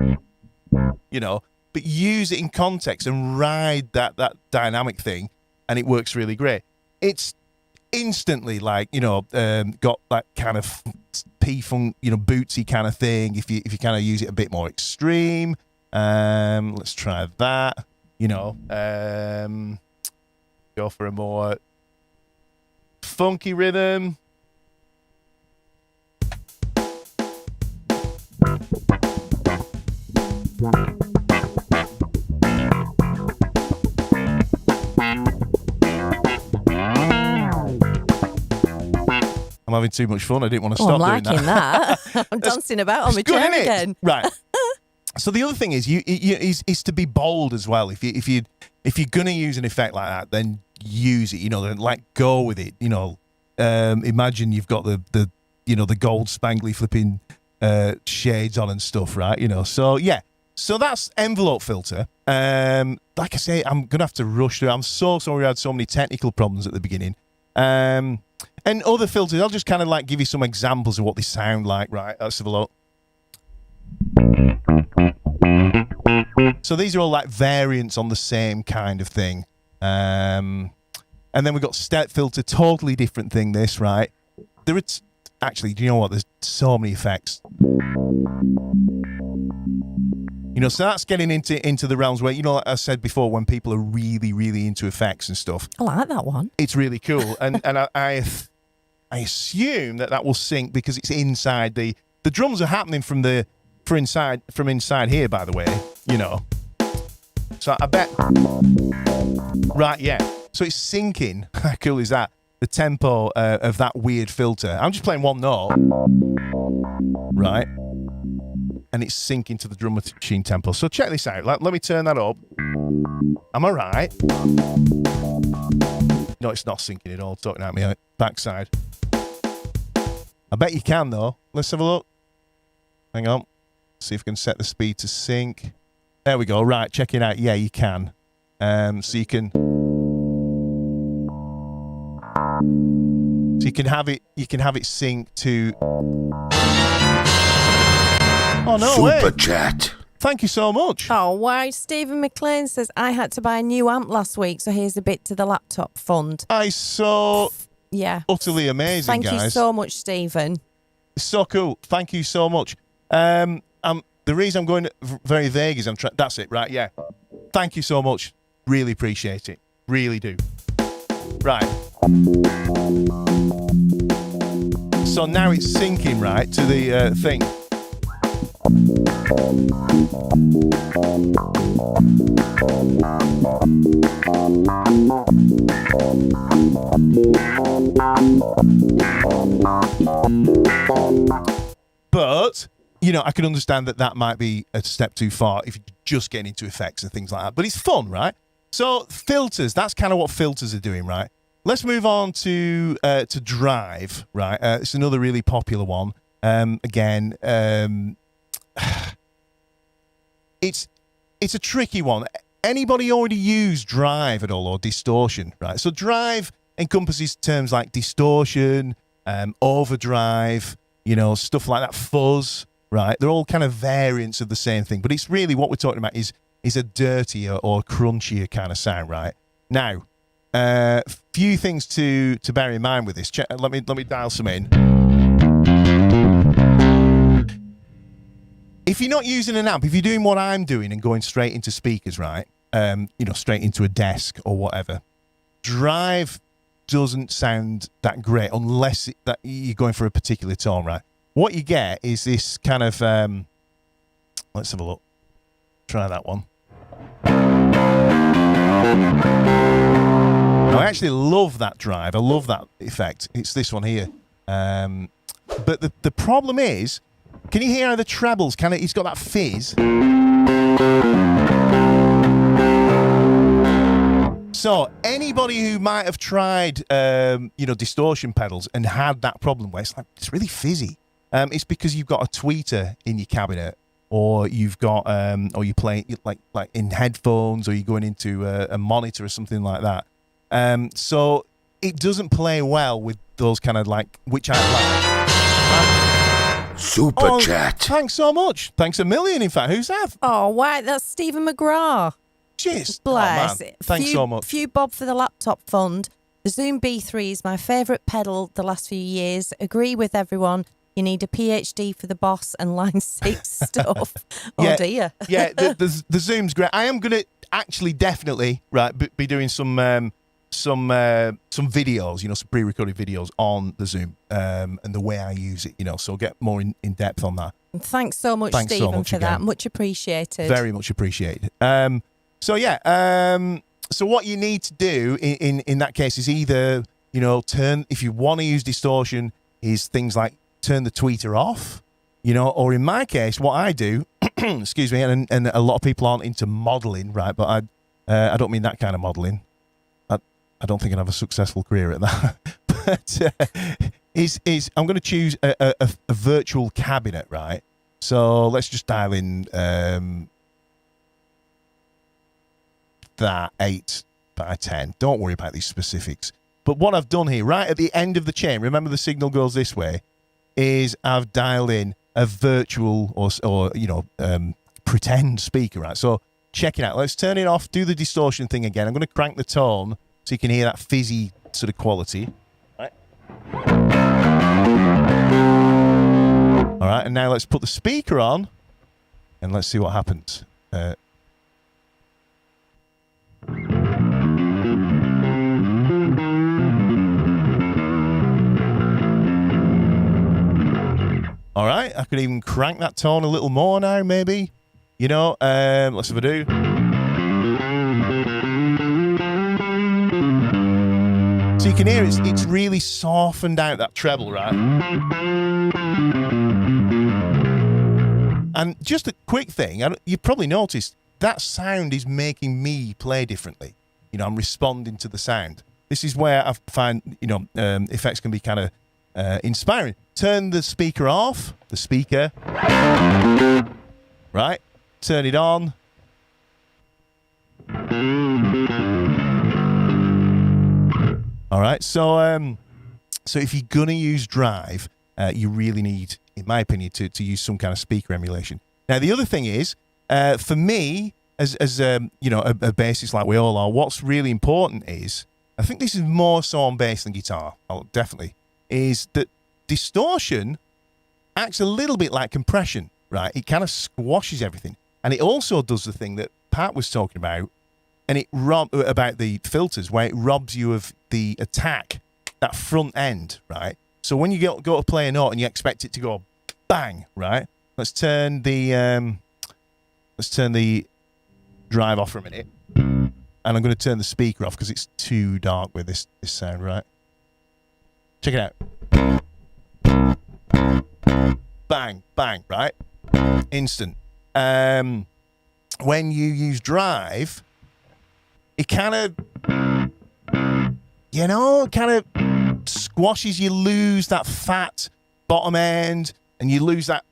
you know, but use it in context and ride that dynamic thing, and it works really great. It's instantly like, you know, got that kind of P-funk, you know, bootsy kind of thing. If you kind of use it a bit more extreme. Let's try that. You know, go for a more funky rhythm. I'm having too much fun. I didn't want to stop I'm doing liking that. I'm dancing about on my chair again. Right. So the other thing is, is to be bold as well. If you're gonna use an effect like that, then use it. You know, then like go with it. You know, imagine you've got the you know, the gold spangly flipping shades on and stuff, right? You know, so yeah. So that's envelope filter. Like I say, I'm gonna have to rush through. I'm so sorry we had so many technical problems at the beginning. And other filters, I'll just kind of like give you some examples of what they sound like, right? Let's have a look. So these are all like variants on the same kind of thing. And then we've got step filter, totally different thing, this, right? Actually, do you know what? There's so many effects. You know, so that's getting into the realms where, you know, like I said before, when people are really, really into effects and stuff. I like that one. It's really cool. And I assume that will sync because it's inside the drums are happening from inside here, by the way, you know. So I bet, right, yeah. So it's syncing. How cool is that? The tempo of that weird filter. I'm just playing one note, right? And it's syncing to the drum machine tempo. So check this out. Let me turn that up. Am I right? No, it's not syncing at all. Talking at me backside. I bet you can, though. Let's have a look. Hang on. See if we can set the speed to sync. There we go. Right, check it out. Yeah, you can. So you can have it. You can have it sync to. Oh no! Super chat. Thank you so much. Oh, wow. Stephen McLean says, I had to buy a new amp last week, so here's a bit to the laptop fund. Yeah. Utterly amazing, Thank guys. Thank you so much, Stephen. So cool. Thank you so much. The reason I'm going very vague is that's it, right? Yeah. Thank you so much. Really appreciate it. Really do. Right. So now it's syncing, right, to the thing. But, you know, I can understand that might be a step too far if you're just getting into effects and things like that. But it's fun, right? So filters, that's kind of what filters are doing, right? Let's move on to drive, right? It's another really popular one. Again, it's a tricky one. Anybody already use drive at all, or distortion, right? So drive encompasses terms like distortion, overdrive, you know, stuff like that, fuzz, right? They're all kind of variants of the same thing, but it's really what we're talking about is a dirtier or crunchier kind of sound, right? Now, few things to bear in mind with this. Let me dial some in. If you're not using an amp, if you're doing what I'm doing and going straight into speakers, right? You know, straight into a desk or whatever, drive doesn't sound that great unless that you're going for a particular tone, right? What you get is this kind of, let's have a look. Try that one. I actually love that drive. I love that effect. It's this one here. But the problem is, can you hear how the trebles kind of, it's got that fizz. So anybody who might have tried, you know, distortion pedals and had that problem where it's really fizzy, it's because you've got a tweeter in your cabinet, or you've got, or you play like in headphones, or you're going into a monitor or something like that. So it doesn't play well with those kind of like, which I like. Super chat. Thanks so much. Thanks a million, in fact. Who's that? Oh, wow. That's Stephen McGrath. Cheers. Bless. Oh, man. Thanks so much. Few bob for the laptop fund. The Zoom B3 is my favourite pedal the last few years. Agree with everyone. You need a PhD for the Boss and Line 6 stuff. Oh, dear. Yeah, the Zoom's great. I am going to actually definitely, right, be doing some videos, you know, some pre-recorded videos on the Zoom and the way I use it, you know, so get more in depth on that. And thanks so much, Stephen, for that. Much appreciated. Very much appreciated. So what you need to do in that case is either, you know, if you want to use distortion, is things like turn the tweeter off, you know, or in my case, what I do, excuse me, and a lot of people aren't into modeling, right? But I don't mean that kind of modeling. I don't think I'd have a successful career at that. But I'm going to choose a virtual cabinet, right? So let's just dial in that 8x10. Don't worry about these specifics. But what I've done here, right at the end of the chain, remember the signal goes this way, is I've dialed in a virtual or you know, pretend speaker, right? So check it out. Let's turn it off, do the distortion thing again. I'm going to crank the tone so you can hear that fizzy sort of quality. Right. All right, and now let's put the speaker on and let's see what happens. All right, I could even crank that tone a little more now, maybe. You know, let's have a do. So you can hear it's really softened out that treble, right? And just a quick thing, you've probably noticed that sound is making me play differently. You know, I'm responding to the sound. This is where I find, you know, effects can be kind of inspiring. Turn the speaker off, the speaker, right? Turn it on. All right, so if you're gonna use Drive, you really need, in my opinion, to use some kind of speaker emulation. Now, the other thing is, For me, as you know, a bassist like we all are, what's really important is, I think this is more so on bass than guitar, definitely, is that distortion acts a little bit like compression, right? It kind of squashes everything. And it also does the thing that Pat was talking about, and about the filters, where it robs you of the attack, that front end, right? So when you go to play a note and you expect it to go bang, right? Let's turn the drive off for a minute, and I'm going to turn the speaker off because it's too dark with this sound, right? Check it out. Bang, bang, right? Instant. When you use drive, it kind of, squashes. You lose that fat bottom end, and you lose that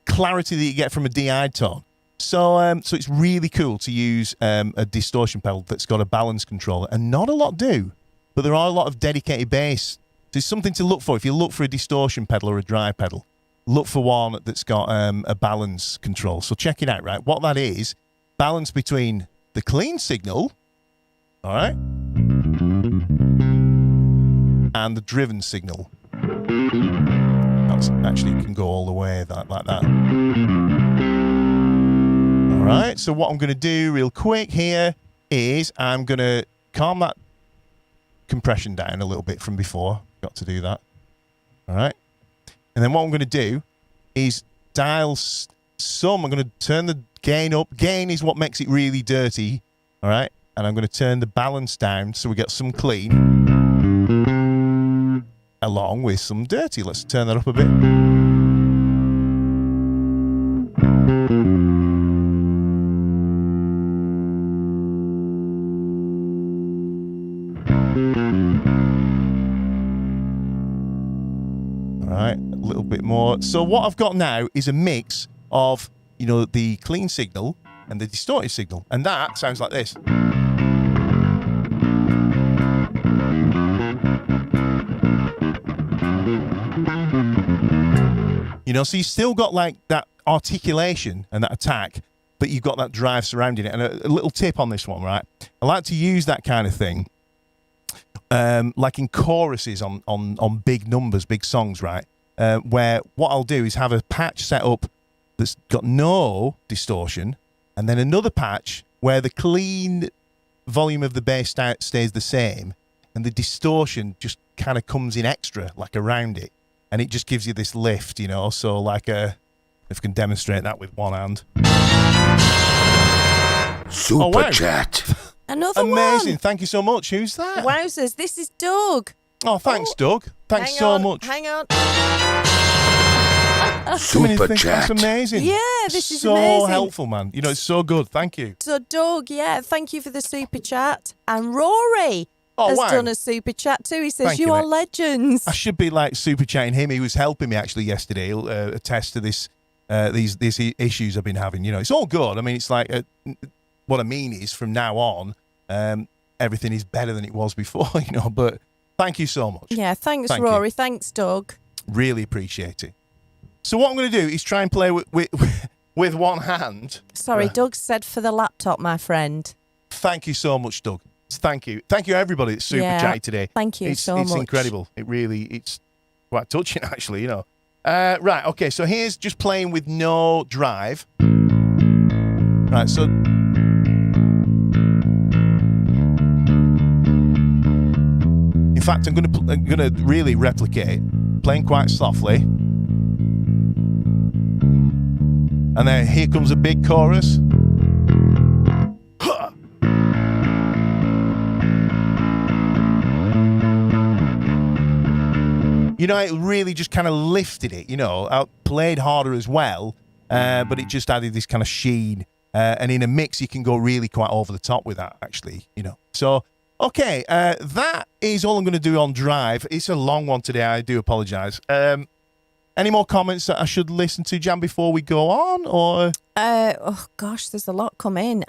clarity that you get from a DI tone. So it's really cool to use a distortion pedal that's got a balance controller, and not a lot do, but there are a lot of dedicated bass. So it's something to look for. If you look for a distortion pedal or a drive pedal, look for one that's got a balance control. So check it out, right? What that is, balance between the clean signal, all right, and the driven signal. That's actually, can go all the way like that. All right, so what I'm going to do real quick here is I'm going to calm that compression down a little bit from before. Got to do that. All right. And then what I'm going to do is dial some. I'm going to turn the gain up. Gain is what makes it really dirty. All right. And I'm going to turn the balance down so we get some clean along with some dirty. Let's turn that up a bit. Bit more. So what I've got now is a mix of, the clean signal and the distorted signal, and that sounds like this. So you still got like that articulation and that attack, but you've got that drive surrounding it. And a little tip on this one, right? I like to use that kind of thing like in choruses on big numbers, big songs, right? Where what I'll do is have a patch set up that's got no distortion, and then another patch where the clean volume of the bass stays the same, and the distortion just kind of comes in extra, like around it, and it just gives you this lift, So like if I can demonstrate that with one hand. Super chat. Another Amazing. one. Thank you so much. Who's that? Wowzers, this is Doug. Oh, thanks, Doug. Thanks so much. Hang on. Super chat. That's amazing. Yeah, this is so amazing. helpful, man. It's so good. Thank you. So, Doug, thank you for the super chat. And Rory has done a super chat too. He says, Thank you you, are mate. Legends. I should be like super chatting him. He was helping me actually yesterday. He'll attest to this, these issues I've been having. It's all good. I mean, it's like what I mean is from now on, everything is better than it was before. But thank you so much. Yeah, thanks, Thank Rory. you. Thanks, Doug. Really appreciate it. So what I'm going to do is try and play with one hand. Sorry, Doug said for the laptop, my friend. Thank you so much, Doug. Thank you. Thank you, everybody that's super chatty today. Thank you so It's much. incredible. It's quite touching, actually, Right, okay, so here's just playing with no drive. Right, so... In fact, I'm going to really replicate, playing quite softly. And then here comes a big chorus. It really just kind of lifted it, I played harder as well, but it just added this kind of sheen. And in a mix, you can go really quite over the top with that, actually, So, okay, that is all I'm going to do on Drive. It's a long one today. I do apologise. Any more comments that I should listen to, Jan, before we go on? Or oh, gosh, there's a lot coming.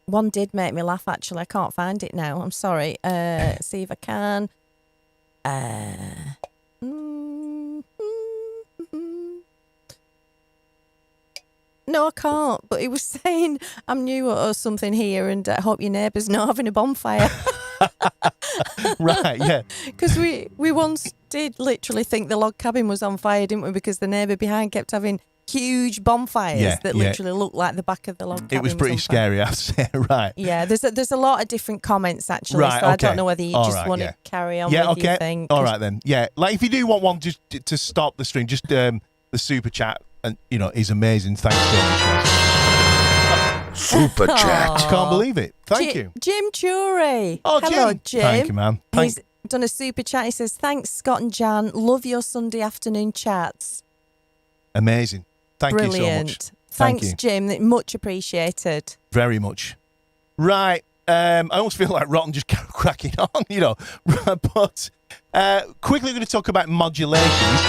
One did make me laugh, actually. I can't find it now. I'm sorry. See if I can. No, I can't. But he was saying, I'm new or something here and I hope your neighbour's not having a bonfire. Right, yeah. Because we once did literally think the log cabin was on fire, didn't we? Because the neighbour behind kept having huge bonfires that literally looked like the back of the log cabin. It was pretty scary, I have to say. Right. Yeah, there's a lot of different comments actually, right, so I don't know whether you just want to carry on with your thing. All right then. Yeah, like if you do want one just to stop the stream, just the super chat, and is amazing. Thanks so much. Super chat. I can't believe it. Thank you. Jim Chury. Oh, hello, Jim. Thank you, man. He's done a super chat. He says, thanks, Scott and Jan. Love your Sunday afternoon chats. Amazing. Thank Brilliant. you so much. Thanks, Jim. Much appreciated. Very much. Right. I almost feel like Rotten just cracking on, But quickly, we're going to talk about modulations.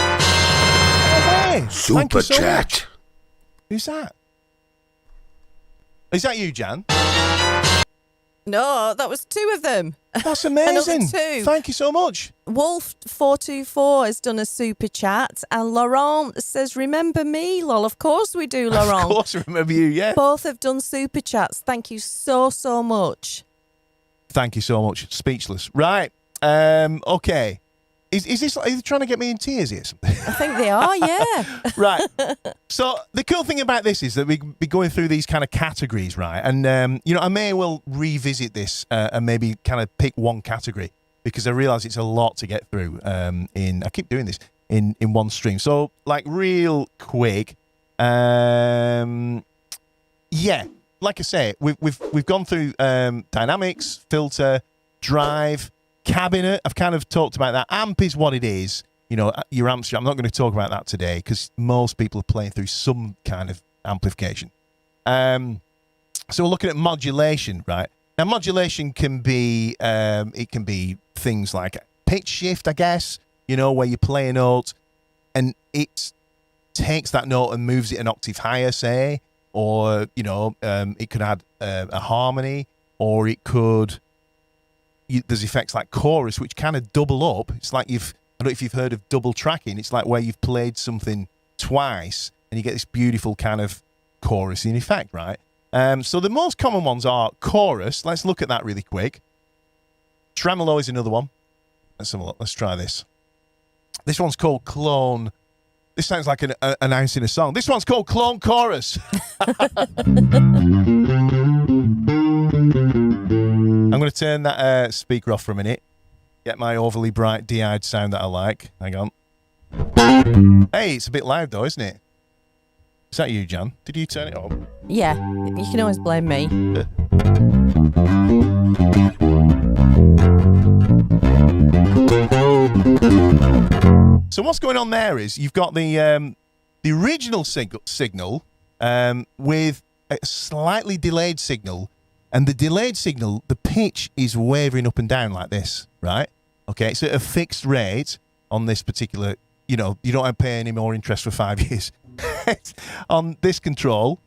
Super chat. Much. Who's that? Is that you, Jan? No, that was two of them. That's amazing. Another two. Thank you so much. Wolf424 has done a super chat, and Laurent says, remember me, lol. Of course we do, Laurent. Of course I remember you, yeah. Both have done super chats. Thank you so, so much. Thank you so much. Speechless. Right. Okay. Is this, are you trying to get me in tears here? I think they are, yeah. Right. So the cool thing about this is that we be going through these kind of categories, right? And, I may well revisit this and maybe kind of pick one category because I realise it's a lot to get through I keep doing this, in one stream. So, like, real quick, yeah, like I say, we've gone through dynamics, filter, drive, cabinet. I've kind of talked about that. Amp is what it is. Your amps. I'm not going to talk about that today because most people are playing through some kind of amplification. So we're looking at modulation, right? Now, modulation can be it can be things like pitch shift, I guess. Where you play a note and it takes that note and moves it an octave higher, say, or it could add a harmony, or it could. There's effects like chorus, which kind of double up. It's like I don't know if you've heard of double tracking. It's like where you've played something twice and you get this beautiful kind of chorusing effect, right? So the most common ones are chorus. Let's look at that really quick. Tremolo is another one. Let's have a look. Let's try this. This one's called clone. This sounds like announcing a song. This one's called clone chorus. I'm going to turn that speaker off for a minute. Get my overly bright de-eyed sound that I like. Hang on. Hey, it's a bit loud though, isn't it? Is that you, Jan? Did you turn it on? Yeah, you can always blame me. So what's going on there is you've got the original signal with a slightly delayed signal. And the delayed signal, the pitch is wavering up and down like this, right? Okay, it's at a fixed rate on this particular, you don't have to pay any more interest for 5 years. On this control.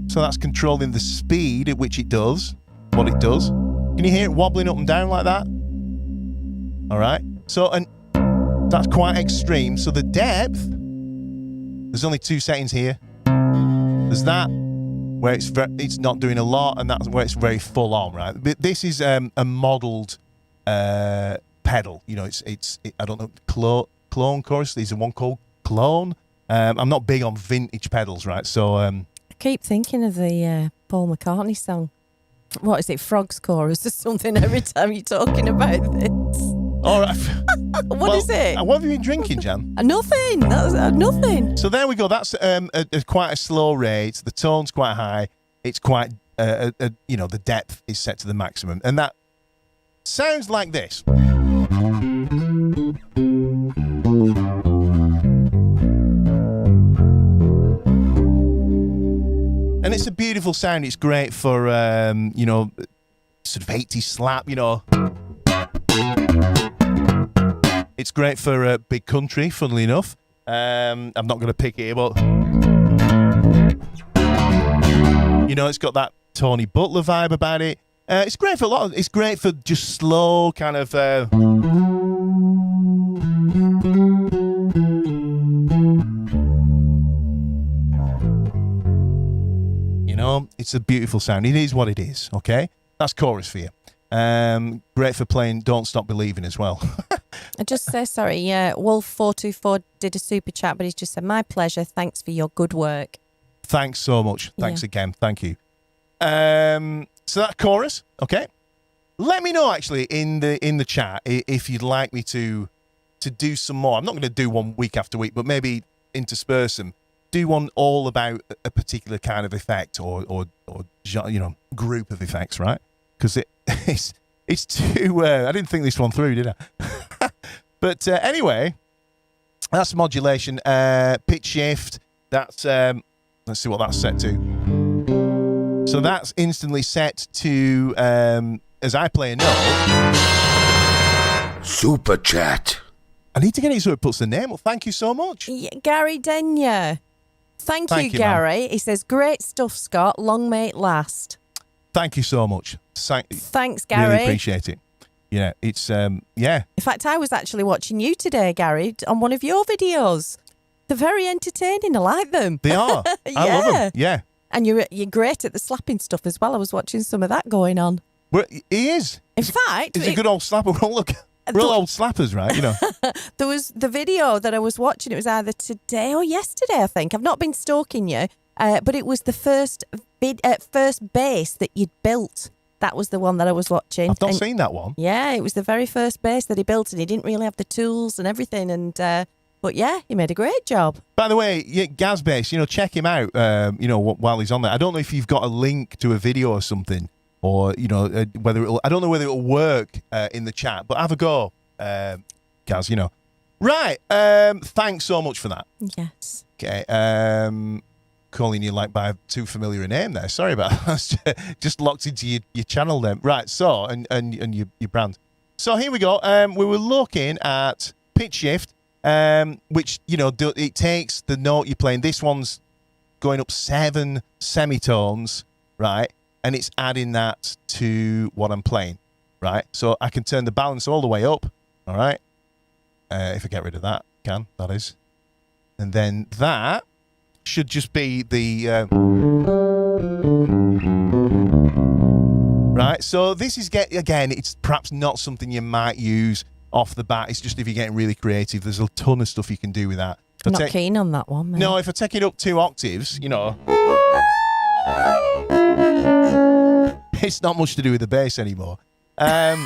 So that's controlling the speed at which it does what it does. Can you hear it wobbling up and down like that? All right. So, and that's quite extreme. So the depth, there's only 2 settings here. There's that, where it's not doing a lot, and that's where it's very full on, right? But this is a modelled pedal. It's I don't know, clone chorus. There's one called clone. I'm not big on vintage pedals, right? So I keep thinking of the Paul McCartney song. What is it, Frogs Chorus or something? Every time you're talking about this. All right. What is it? What have you been drinking, Jan? Nothing. That's nothing. So there we go. That's quite a slow rate. The tone's quite high. It's quite, the depth is set to the maximum. And that sounds like this. And it's a beautiful sound. It's great for, sort of 80s slap, It's great for big country, funnily enough. I'm not going to pick it, but it's got that Tony Butler vibe about it. It's great for a lot. It's great for just slow kind of. It's a beautiful sound. It is what it is, okay? That's chorus for you. Great for playing Don't Stop Believing as well. I just say, sorry, Wolf424 did a super chat, but he's just said, my pleasure. Thanks for your good work. Thanks so much. Thanks again. Thank you. So that chorus, okay? Let me know, actually, in the chat if you'd like me to do some more. I'm not going to do one week after week, but maybe intersperse them. Do one all about a particular kind of effect or group of effects, right? Because it's too. I didn't think this one through, did I? But anyway, that's modulation. Pitch shift. That's let's see what that's set to. So that's instantly set to as I play a note. Super chat. I need to get it so it puts the name up. Thank you so much. Yeah, Gary Denyer. Thank you, Gary. Man. He says, great stuff, Scott. Long may it last. Thank you so much. Thanks, Gary. Really appreciate it. Yeah, it's, yeah. In fact, I was actually watching you today, Gary, on one of your videos. They're very entertaining. I like them. They are. I love them. Yeah. And you're great at the slapping stuff as well. I was watching some of that going on. Well, he is. In fact... He's a good old slapper. Look... We're all old slappers, right? You know. There was the video that I was watching. It was either today or yesterday, I think. I've not been stalking you, but it was the first bass that you'd built. That was the one that I was watching. I've not seen that one. Yeah, it was the very first bass that he built, and he didn't really have the tools and everything. And but yeah, he made a great job. By the way, Gaz Bass, check him out. While he's on there, I don't know if you've got a link to a video or something. Or whether I don't know whether it'll work in the chat, but have a go, Gaz. Right. Thanks so much for that. Yes. Okay. Calling you like by too familiar a name there. Sorry about that. Just locked into your channel name. Right. So and your brand. So here we go. We were looking at pitch shift, which it takes the note you're playing. This one's going up 7 semitones, right? And it's adding that to what I'm playing, right? So I can turn the balance all the way up, all right? If I get rid of that, that is. And then that should just be the... right? So this is, again, it's perhaps not something you might use off the bat. It's just if you're getting really creative, there's a ton of stuff you can do with that. I'm not keen on that one, mate. No, if I take it up 2 octaves, it's not much to do with the bass anymore. But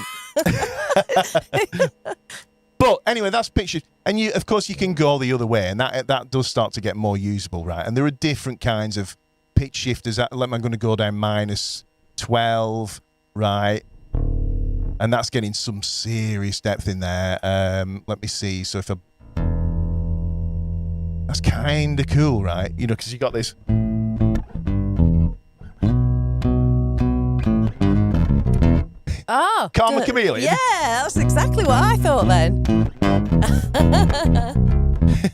anyway, that's pitch shift. And of course, you can go the other way, and that does start to get more usable, right? And there are different kinds of pitch shifters. I'm going to go down -12, right? And that's getting some serious depth in there. Let me see. So if that's kind of cool, right? Because you got this. Oh, Karma Chameleon. Yeah, that's exactly what I thought then.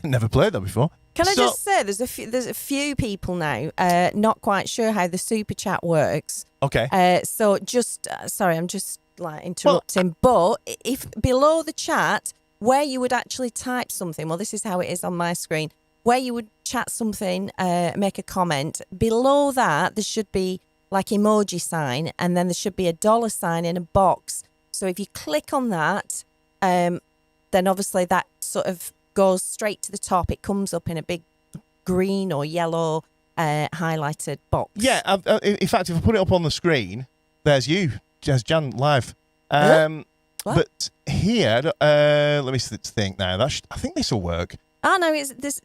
Never played that before. Can I just say, there's a few people now not quite sure how the super chat works. Okay. So just sorry, I'm just interrupting. But if below the chat where you would actually type something, well, this is how it is on my screen. Where you would chat something, make a comment. Below that, there should be like emoji sign, and then there should be a $sign in a box. So if you click on that, then obviously that sort of goes straight to the top. It comes up in a big green or yellow highlighted box. Yeah, in fact, if I put it up on the screen, there's you, Jan, live. But here, let me think now. I think this will work. Oh, no, this.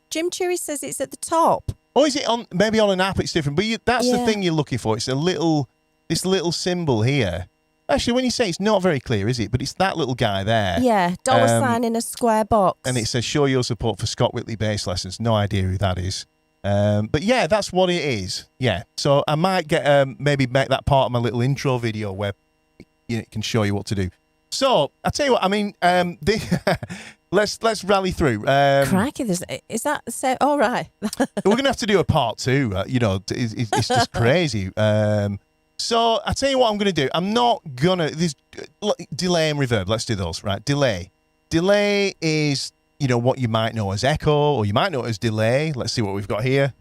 Jim Cheery says it's at the top. Oh, is it on? Maybe on an app it's different, but that's the thing you're looking for. It's this little symbol here. Actually, when you say it's not very clear, is it? But it's that little guy there. Yeah, $sign in a square box. And it says, show your support for Scott Whitley bass lessons. No idea who that is. But yeah, that's what it is. Yeah. So I might get maybe make that part of my little intro video where it can show you what to do. So I tell you what, I mean, let's rally through. Crikey, is that so? All right. We're gonna have to do a part 2. It's just crazy. So I tell you what I'm gonna do. I'm not gonna delay and reverb. Let's do those. Right, delay. Delay is what you might know as echo, or you might know it as delay. Let's see what we've got here.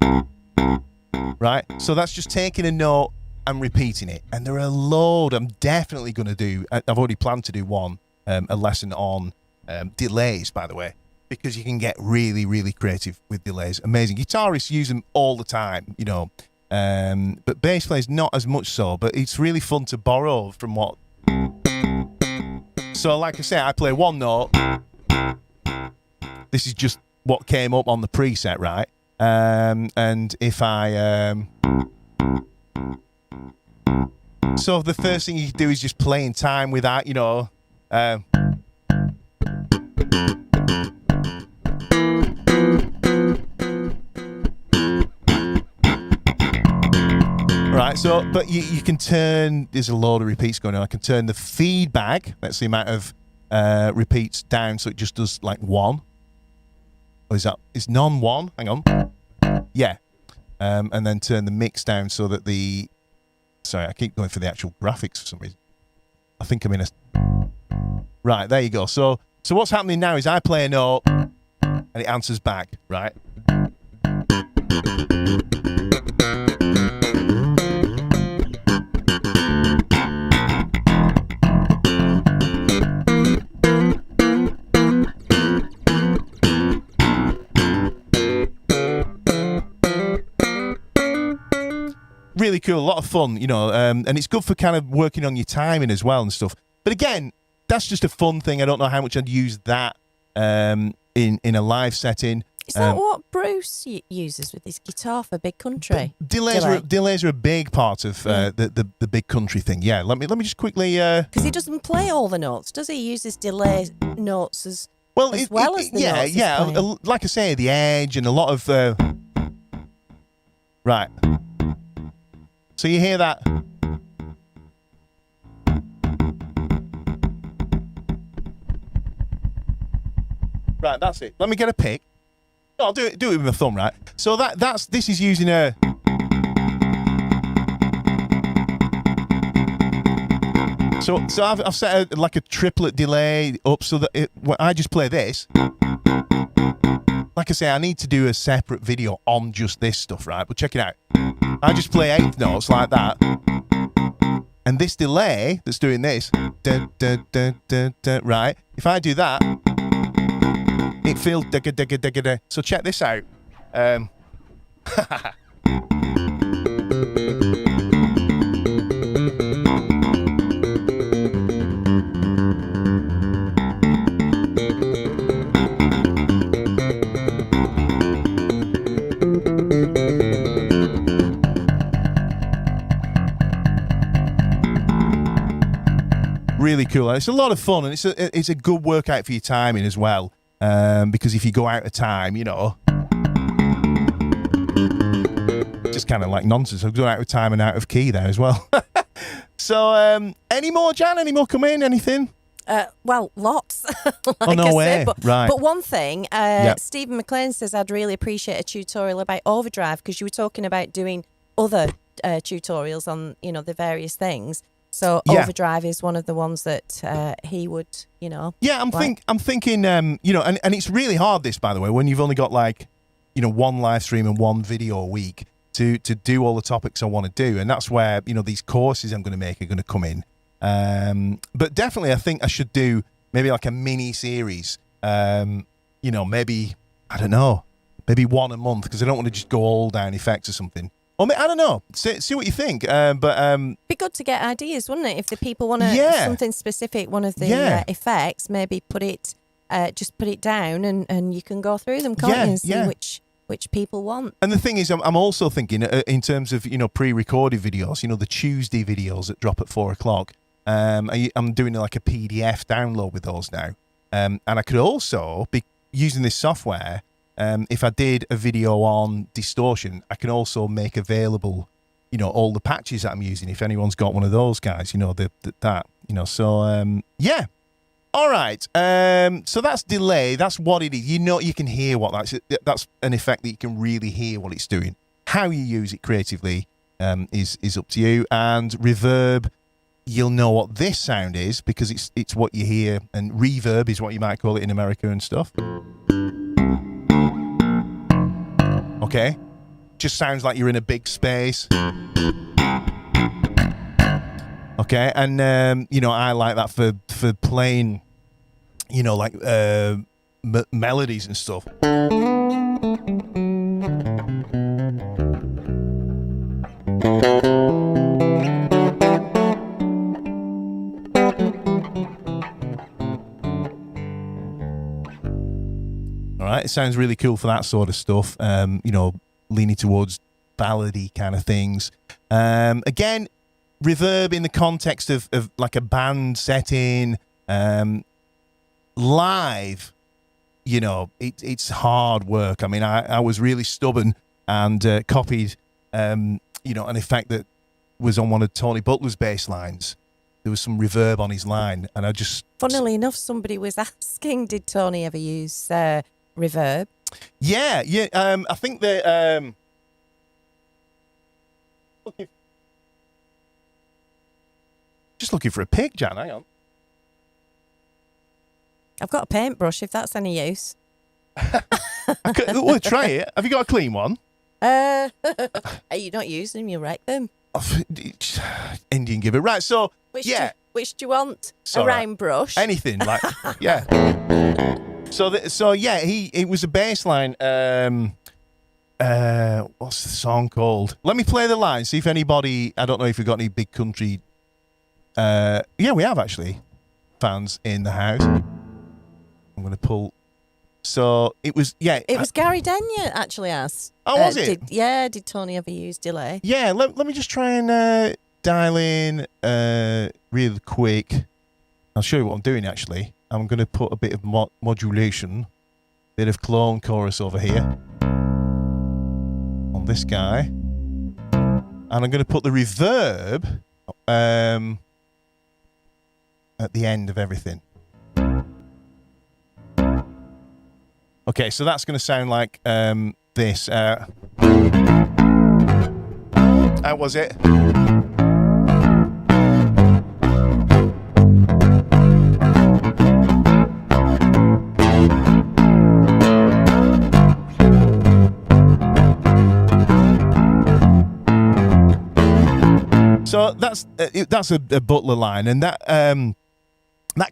right? So that's just taking a note and repeating it. And there are a load. I'm definitely going to do, I've already planned to do one, a lesson on delays, by the way, because you can get really, really creative with delays. Amazing. Guitarists use them all the time, you know, but bass players not as much so, but it's really fun to borrow from what. So like I say, I play one note. This is just what came up on the preset, right? And if I... So the first thing you can do is just play in time with that, you know. Right, so, but you can turn, there's a load of repeats going on. I can turn the feedback, that's the amount of repeats down, so it just does like one. Or is non-one? Hang on. Yeah. And then turn the mix down so that the... Sorry, I keep going for the actual graphics for some reason. I think I'm in a... Right, there you go. So what's happening now is I play a note and it answers back, right? Really cool, a lot of fun, you know, and it's good for kind of working on your timing as well and stuff. But again, that's just a fun thing. I don't know how much I'd use that in a live setting. Is that what Bruce uses with his guitar for Big Country? Delays are a big part of the Big Country thing. Yeah, let me just quickly. Because he doesn't play all the notes, does he? He uses delay notes as well as the notes. Yeah. Like I say, the edge and a lot of. Right. So you hear that? Right, that's it. Let me get a pick. No, I'll do it with my thumb, right? So this is using a. So I've set like a triplet delay up so that when I just play this. Like I say, I need to do a separate video on just this stuff, right? But check it out. I just play eighth notes like that. And this delay that's doing this, right? If I do that, it feels digga digga digga digga. So check this out. Really cool. It's a lot of fun, and it's a good workout for your timing as well. Because if you go out of time, you know, just kind of like nonsense. I'm going out of time and out of key there as well. So, any more, Jan? Any more come in? Anything? Well, lots. Oh, no way. Right. But one thing, Stephen McLean says, I'd really appreciate a tutorial about overdrive, because you were talking about doing other tutorials on, you know, the various things. So overdrive is one of the ones that he would, you know. Yeah, I'm thinking, you know, and it's really hard, this, by the way, when you've only got like, you know, one live stream and one video a week to do all the topics I want to do. And that's where, you know, these courses I'm going to make are going to come in. But definitely I think I should do maybe like a mini series, you know, maybe, I don't know, maybe one a month, because I don't want to just go all down effects or something. Or I don't know. See what you think. But be good to get ideas, wouldn't it? If the people want something specific, one of the effects, maybe just put it down, and you can go through them, can't you, and see which people want. And the thing is, I'm also thinking in terms of, you know, pre-recorded videos. You know, the Tuesday videos that drop at 4:00. I'm doing like a PDF download with those now, and I could also be using this software. If I did a video on distortion, I can also make available, you know, all the patches that I'm using. If anyone's got one of those guys, you know, that, you know, so, yeah. All right. So that's delay. That's what it is. You know, you can hear what that's an effect that you can really hear what it's doing. How you use it creatively is up to you. And reverb, you'll know what this sound is because it's what you hear. And reverb is what you might call it in America and stuff. Okay, just sounds like you're in a big space. Okay, and you know, I like that for playing, you know, like melodies and stuff. All right, it sounds really cool for that sort of stuff. You know, leaning towards ballady kind of things. Again, reverb in the context of like a band setting, live. You know, it's hard work. I mean, I was really stubborn and copied, you know, an effect that was on one of Tony Butler's bass lines. There was some reverb on his line, and I just... Funnily enough, somebody was asking, did Tony ever use reverb? Yeah. I think that... Just looking for a pic, Jan. Hang on. I've got a paintbrush, if that's any use. We'll try it. Have you got a clean one? Are you not using them? You wreck them. Indian giver. Right, so, Which do you want? Sorry. A round brush? Anything, like, yeah. So yeah, it was a bass line. What's the song called? Let me play the line, see if anybody, I don't know if we've got any big country, yeah, we have actually, fans in the house. I'm going to pull. So it was, yeah. It was Gary Denyer actually asked. Oh, was it? Did Tony ever use delay? Yeah, let me just try and dial in real quick. I'll show you what I'm doing actually. I'm going to put a bit of modulation, bit of clone chorus over here on this guy. And I'm going to put the reverb at the end of everything. Okay, so that's going to sound like this. How was it? So that's a Butler line, and that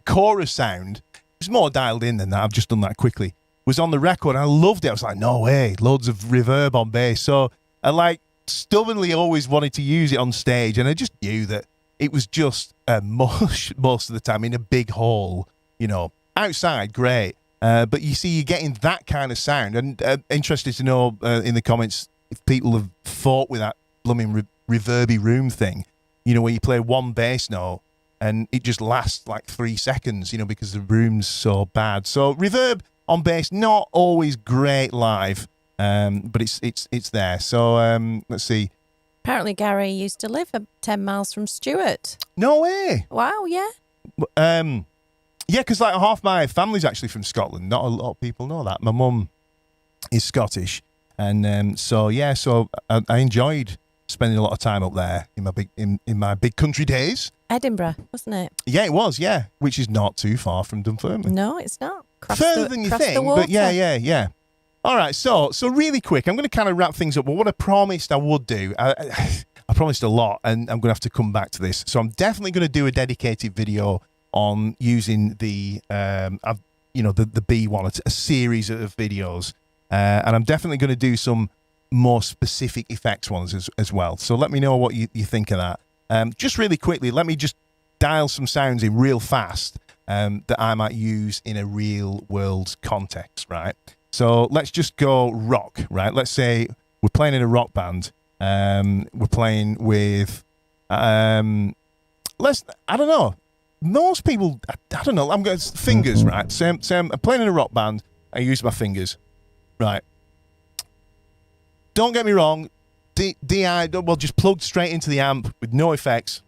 chorus sound is more dialed in than that. I've just done that quickly. Was on the record, and I loved it. I was like, no way, loads of reverb on bass. So I like stubbornly always wanted to use it on stage, and I just knew that it was just mush most of the time in a big hall. You know, outside, great, but you see, you're getting that kind of sound. And interested to know in the comments if people have fought with that blooming reverby room thing. You know, where you play one bass note and it just lasts like 3 seconds. You know, because the room's so bad. So reverb on bass, not always great live, but it's there. So let's see. Apparently Gary used to live 10 miles from Stuart. No way. Wow, yeah. Yeah, because like half my family's actually from Scotland. Not a lot of people know that. My mum is Scottish, and so I enjoyed spending a lot of time up there in my big country days. Edinburgh, wasn't it? Yeah, it was. Yeah, which is not too far from Dunfermline. No, it's not. Further than you think, but yeah. All right, so really quick, I'm going to kind of wrap things up. But what I promised I would do, I promised a lot, and I'm going to have to come back to this. So I'm definitely going to do a dedicated video on using the B1, a series of videos, and I'm definitely going to do some more specific effects ones as well. So let me know what you think of that. Just really quickly, let me just dial some sounds in real fast. That I might use in a real world context, right? So let's just go rock, right? Let's say we're playing in a rock band. We're playing with, I don't know. Most people, I don't know. I'm going fingers, right? So I'm playing in a rock band. I use my fingers, right? Don't get me wrong. DI, well, just plugged straight into the amp with no effects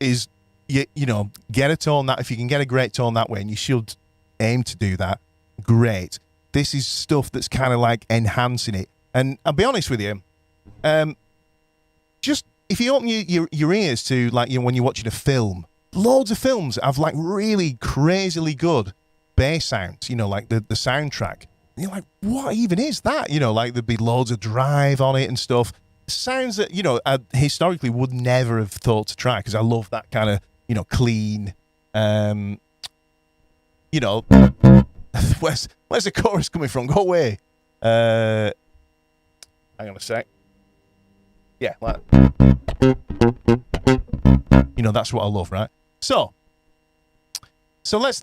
is. You know, get a tone that if you can get a great tone that way, and you should aim to do that, great. This is stuff that's kind of like enhancing it. And I'll be honest with you, just if you open your ears to, like, you know, when you're watching a film, loads of films have like really crazily good bass sounds, you know, like the soundtrack. And you're like, what even is that? You know, like there'd be loads of drive on it and stuff. Sounds that, you know, I historically would never have thought to try because I love that kind of, you know, clean, you know, where's the chorus coming from? Go away. Hang on a sec. Yeah, like, you know, that's what I love, right? So let's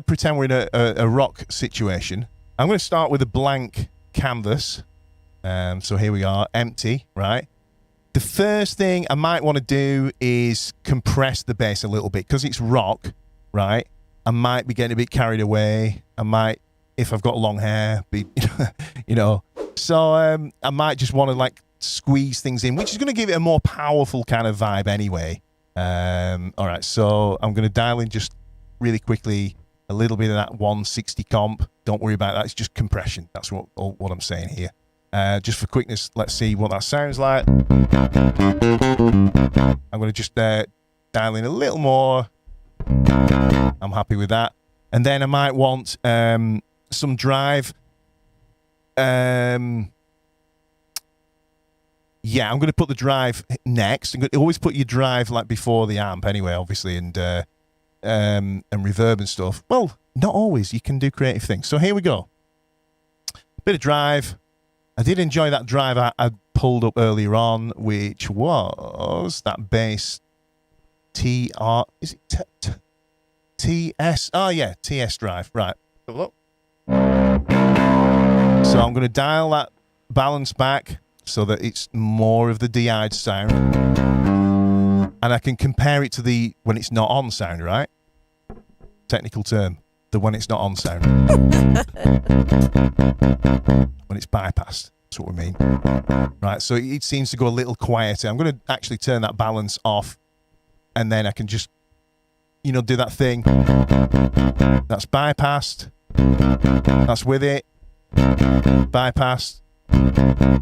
pretend we're in a rock situation. I'm going to start with a blank canvas. So here we are, empty, right? The first thing I might want to do is compress the bass a little bit because it's rock, right? I might be getting a bit carried away. I might, if I've got long hair, be, you know. So I might just want to like squeeze things in, which is going to give it a more powerful kind of vibe anyway. All right, so I'm going to dial in just really quickly a little bit of that 160 comp. Don't worry about that. It's just compression. That's what I'm saying here. Just for quickness, let's see what that sounds like. I'm going to just dial in a little more. I'm happy with that. And then I might want some drive. Yeah, I'm going to put the drive next. I'm going to always put your drive like before the amp anyway, obviously, and reverb and stuff. Well, not always. You can do creative things. So here we go. Bit of drive. I did enjoy that drive I pulled up earlier on, which was that bass TR. Is it TS? Oh, yeah, TS drive. Right. Have a look. So I'm going to dial that balance back so that it's more of the DI'd sound. And I can compare it to the when it's not on sound, right? Technical term. The when it's not on sound. When it's bypassed. That's what we mean. Right, so it seems to go a little quieter. I'm going to actually turn that balance off. And then I can just, you know, do that thing. That's bypassed. That's with it. Bypassed.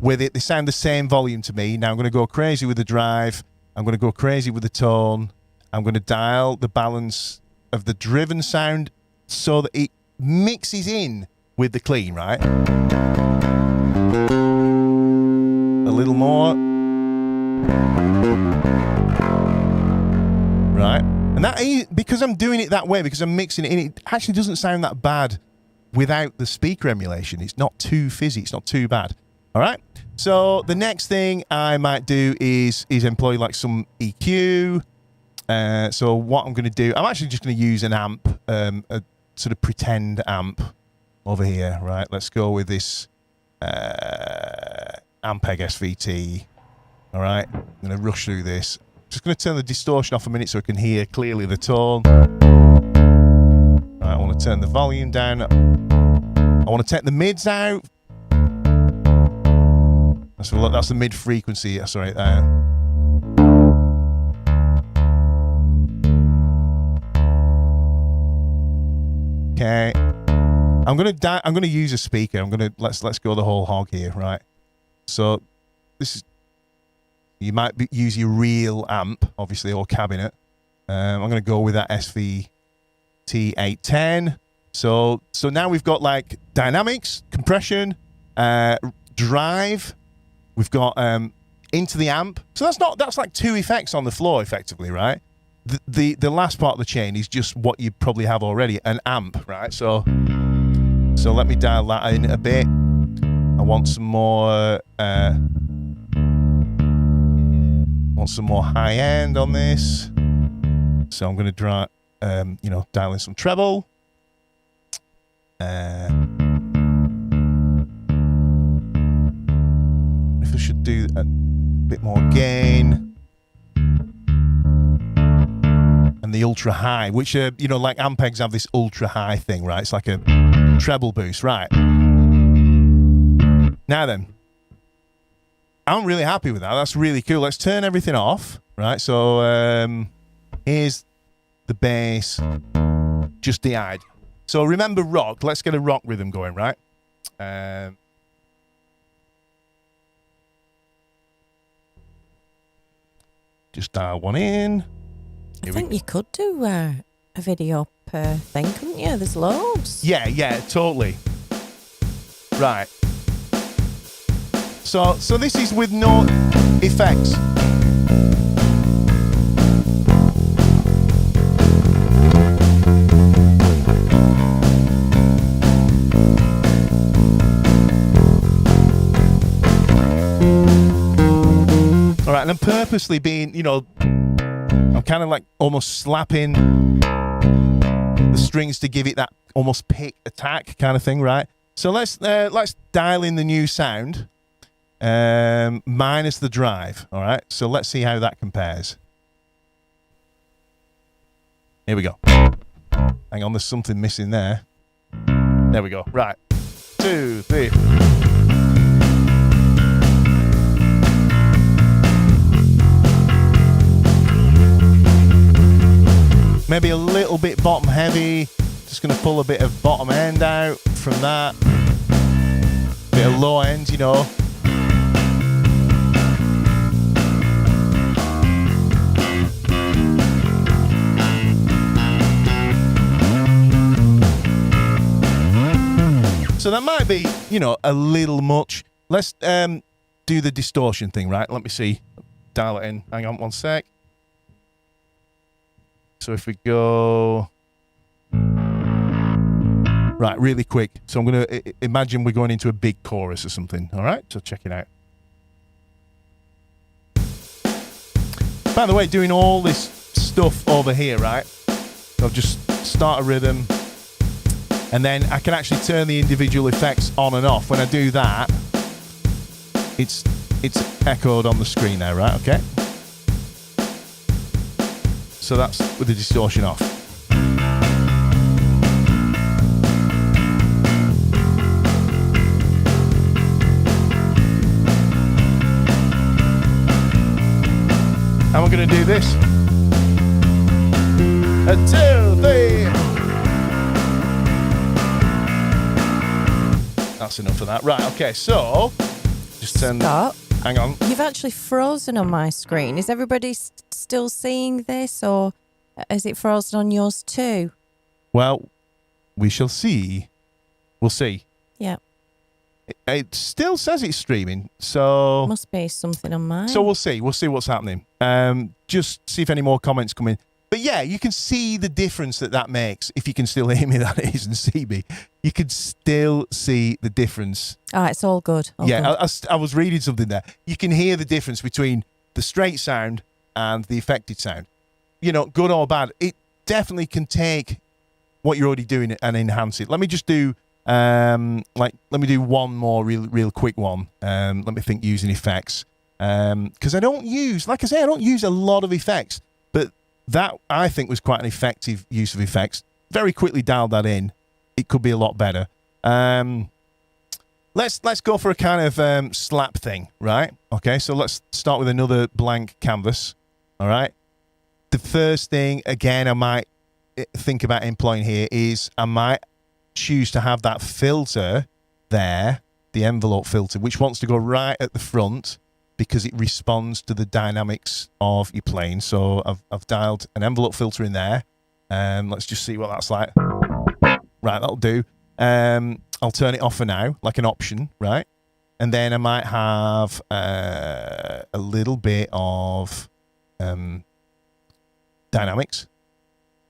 With it. They sound the same volume to me. Now I'm going to go crazy with the drive. I'm going to go crazy with the tone. I'm going to dial the balance of the driven sound so that it mixes in with the clean, right? A little more. Right. And that, because I'm doing it that way, because I'm mixing it in, it actually doesn't sound that bad without the speaker emulation. It's not too fizzy. It's not too bad. All right. So the next thing I might do is employ like some EQ. So what I'm going to do, I'm actually just going to use an amp, a sort of pretend amp over here. Right. Let's go with this Ampeg SVT. All right. I'm going to rush through this. Just going to turn the distortion off a minute so I can hear clearly the tone. Right, I want to turn the volume down. I want to take the mids out. That's the mid frequency. Sorry. Okay. I'm gonna use a speaker. Let's go the whole hog here, right? So this is. You might use your real amp, obviously, or cabinet. I'm going to go with that SVT 810. So now we've got like dynamics, compression, drive. We've got into the amp. So that's like two effects on the floor, effectively, right? The last part of the chain is just what you probably have already, an amp, right? So let me dial that in a bit. I want some more. Want some more high end on this, so I'm going to dial in some treble. If I should do a bit more gain, and the ultra high, which like Ampegs have this ultra high thing, right? It's like a treble boost, right? Now then. I'm really happy with that. That's really cool. Let's turn everything off, right? So here's the bass, just DI'd. So remember rock. Let's get a rock rhythm going, right? Just dial one in. I think you could do a video per thing, couldn't you? There's loads. Yeah, totally. Right. So this is with no effects. All right, and I'm purposely being, you know, I'm kind of like almost slapping the strings to give it that almost pick attack kind of thing, right? So let's dial in the new sound, minus the drive. All right, so let's see how that compares. Here we go. Hang on, there's something missing there. There we go. Right, 2, 3. Maybe a little bit bottom heavy. Just going to pull a bit of bottom end out from that. Bit of low end, you know. So that might be, you know, a little much. Let's do the distortion thing, right? Let me see. Dial it in. Hang on one sec. So if we go... Right, really quick. So I'm going to imagine we're going into a big chorus or something. All right, so check it out. By the way, doing all this stuff over here, right? So I'll just start a rhythm. And then I can actually turn the individual effects on and off. When I do that, it's echoed on the screen there, right? Okay. So that's with the distortion off. And we're going to do this. 2, 3. That's enough of that. Right, okay, so just turn. Scott, hang on. You've actually frozen on my screen. Is everybody still seeing this, or is it frozen on yours too? Well, we shall see. We'll see. Yeah. It still says it's streaming, so... Must be something on mine. So we'll see. We'll see what's happening. Just see if any more comments come in. But yeah, you can see the difference that makes. If you can still hear me, that is, and see me. You can still see the difference. Oh, it's all good. All yeah, good. I was reading something there. You can hear the difference between the straight sound and the affected sound. You know, good or bad. It definitely can take what you're already doing and enhance it. Let me just do... let me do one more real quick one. Let me think using effects. Because I don't use, like I say, I don't use a lot of effects, but that I think was quite an effective use of effects. Very quickly dialed that in. It could be a lot better. Let's go for a kind of slap thing, right? Okay, so let's start with another blank canvas. All right. The first thing, again, I might think about employing here is I might choose to have that filter there, the envelope filter, which wants to go right at the front because it responds to the dynamics of your plane. So I've dialed an envelope filter in there. Let's just see what that's like. Right, that'll do. I'll turn it off for now, like an option, right? And then I might have a little bit of dynamics,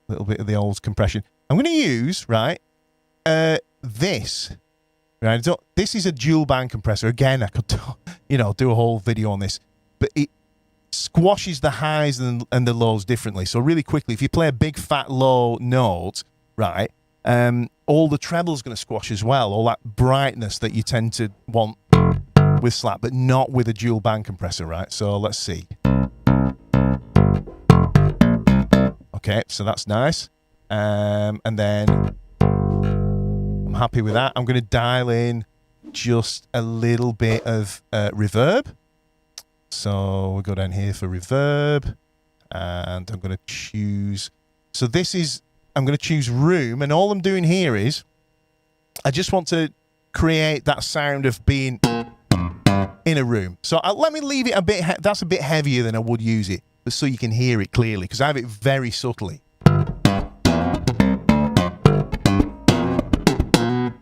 a little bit of the old compression. I'm going to use, right, this. Right, this is a dual band compressor. Again, I could, do a whole video on this, but it squashes the highs and the lows differently. So really quickly, if you play a big fat low note, right, all the treble's going to squash as well. All that brightness that you tend to want with slap, but not with a dual band compressor, right? So let's see. Okay, so that's nice, and then. Happy with that. I'm going to dial in just a little bit of reverb. So we'll go down here for reverb, and I'm going to choose. So this is, I'm going to choose room, and all I'm doing here is I just want to create that sound of being in a room. So let me leave it a bit, that's a bit heavier than I would use it, but so you can hear it clearly, because I have it very subtly.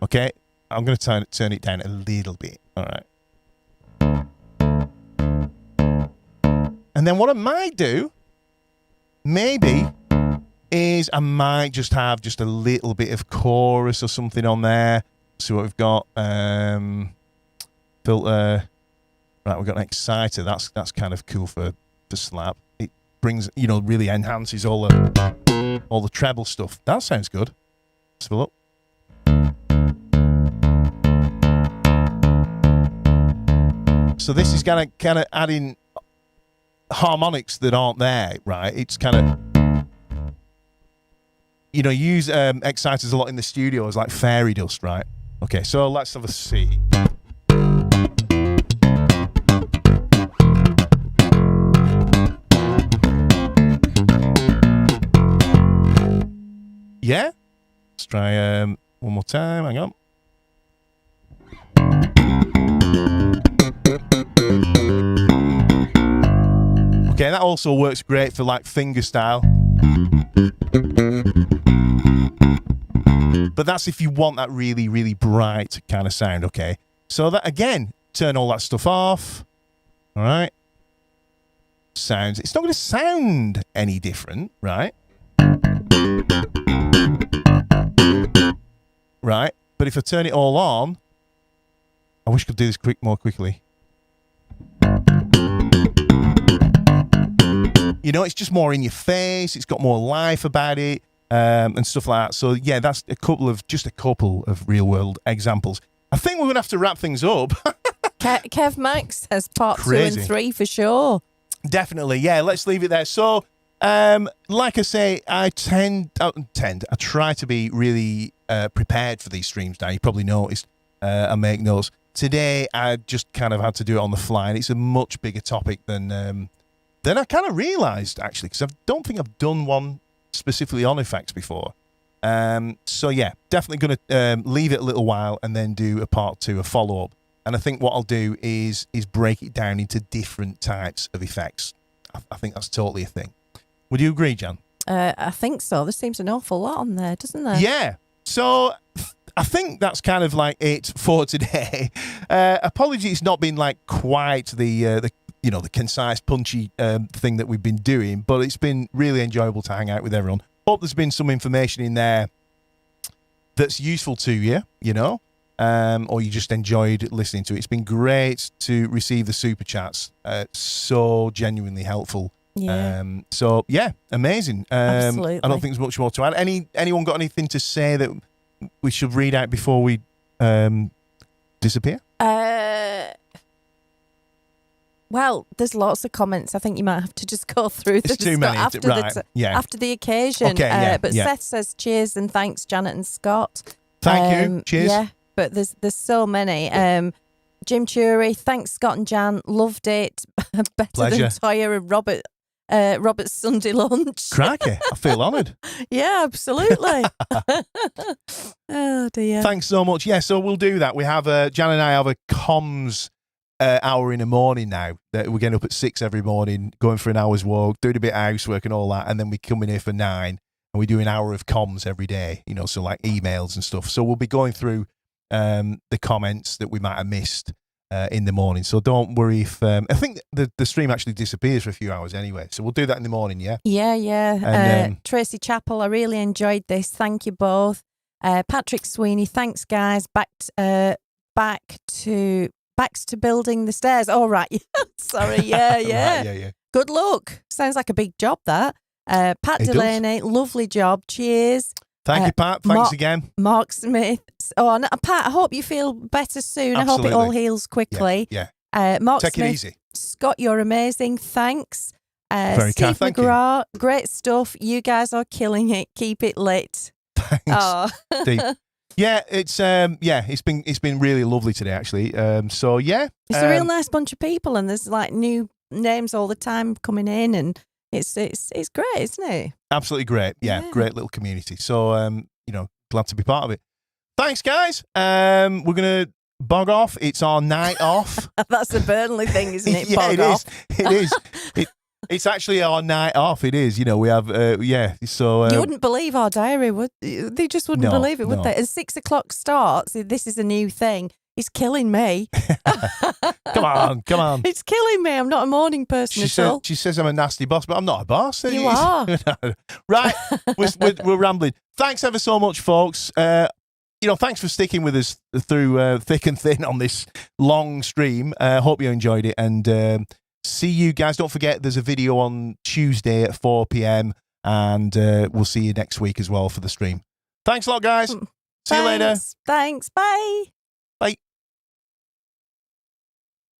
Okay, I'm going to turn it down a little bit. All right. And then what I might do, maybe, is I might just have just a little bit of chorus or something on there. See what we've got. Filter. Right, we've got an exciter. That's kind of cool for slap. It brings, really enhances all the treble stuff. That sounds good. Let's have a look. So this is kind of adding harmonics that aren't there, right? It's kind of, use exciters a lot in the studio as like fairy dust, right? Okay, so let's have a see. Yeah? Let's try one more time. Hang on. Okay, that also works great for like fingerstyle. But that's if you want that really, really bright kind of sound, okay? So that, again, turn all that stuff off. All right? Sounds, it's not going to sound any different, right? Right? But if I turn it all on, I wish I could do this more quickly. It's just more in your face. It's got more life about it, and stuff like that. So yeah, that's a couple of real world examples. I think we're gonna have to wrap things up. Kev Max has part Crazy. 2 and 3 for sure. Definitely, yeah. Let's leave it there. So, like I say, I try to be really prepared for these streams. Now you probably noticed I make notes. Today I just kind of had to do it on the fly, and it's a much bigger topic than I kind of realised, actually, because I don't think I've done one specifically on effects before. So, yeah, definitely going to leave it a little while and then do a part 2, a follow-up. And I think what I'll do is break it down into different types of effects. I think that's totally a thing. Would you agree, Jan? I think so. There seems an awful lot on there, doesn't there? Yeah. So I think that's kind of like it for today. Apologies, it's not been like quite the concise, punchy thing that we've been doing, but it's been really enjoyable to hang out with everyone. Hope there's been some information in there that's useful to you, or you just enjoyed listening to it. It's been great to receive the super chats. So genuinely helpful. Yeah. So yeah, amazing. Absolutely. I don't think there's much more to add. Anyone got anything to say that we should read out before we disappear? Well, there's lots of comments. I think you might have to just go through It's them too many, after after the occasion. Okay, yeah, but yeah. Seth says cheers and thanks, Janet and Scott. Thank you. Cheers. Yeah, but there's so many. Jim Chury, thanks, Scott and Jan. Loved it. Better Pleasure. than Toya and Robert's Sunday lunch. Crikey, I feel honoured. Yeah, absolutely. Oh dear. Thanks so much. Yeah, so we'll do that. We have Jan and I have a comms hour in the morning now. That we're getting up at 6 every morning, going for an hour's walk, doing a bit of housework and all that, and then we come in here for 9 and we do an hour of comms every day. So like emails and stuff. So we'll be going through the comments that we might have missed in the morning. So don't worry if I think the stream actually disappears for a few hours anyway. So we'll do that in the morning. Yeah. Yeah. And, Tracy Chappell, I really enjoyed this. Thank you both. Patrick Sweeney, thanks guys. Back to building the stairs. All right. Sorry. Yeah. Right, yeah. Good luck. Sounds like a big job that. Pat It Delaney, lovely job. Cheers. Thank you, Pat. Thanks again. Mark Smith. Oh, and Pat, I hope you feel better soon. Absolutely. I hope it all heals quickly. Yeah. Mark Take Smith, it easy. Scott, you're amazing. Thanks. Very Steve kind. Thank you. McGrath, great stuff. You guys are killing it. Keep it lit. Thanks. Oh. Steve. Yeah, it's been really lovely today actually. So yeah, It's a real nice bunch of people, and there's like new names all the time coming in, and it's great, isn't it? absolutely great. Yeah, Yeah. great little community. So glad to be part of it. Thanks, guys. We're gonna bog off. It's our night off. That's a Burnley thing, isn't it? Yeah, Bog it off. is. It is. It's actually our night off. It is. You know, we have, so. You wouldn't believe our diary, would you? They just wouldn't believe it, would they? And 6 o'clock starts. This is a new thing. It's killing me. Come on. It's killing me. I'm not a morning person at all. She says I'm a nasty boss, but I'm not a boss. You are. Right. We're rambling. Thanks ever so much, folks. Thanks for sticking with us through thick and thin on this long stream. Hope you enjoyed it. And see you guys. Don't forget, there's a video on Tuesday at 4 p.m. And we'll see you next week as well for the stream. Thanks a lot, guys. See you later. Thanks. Bye.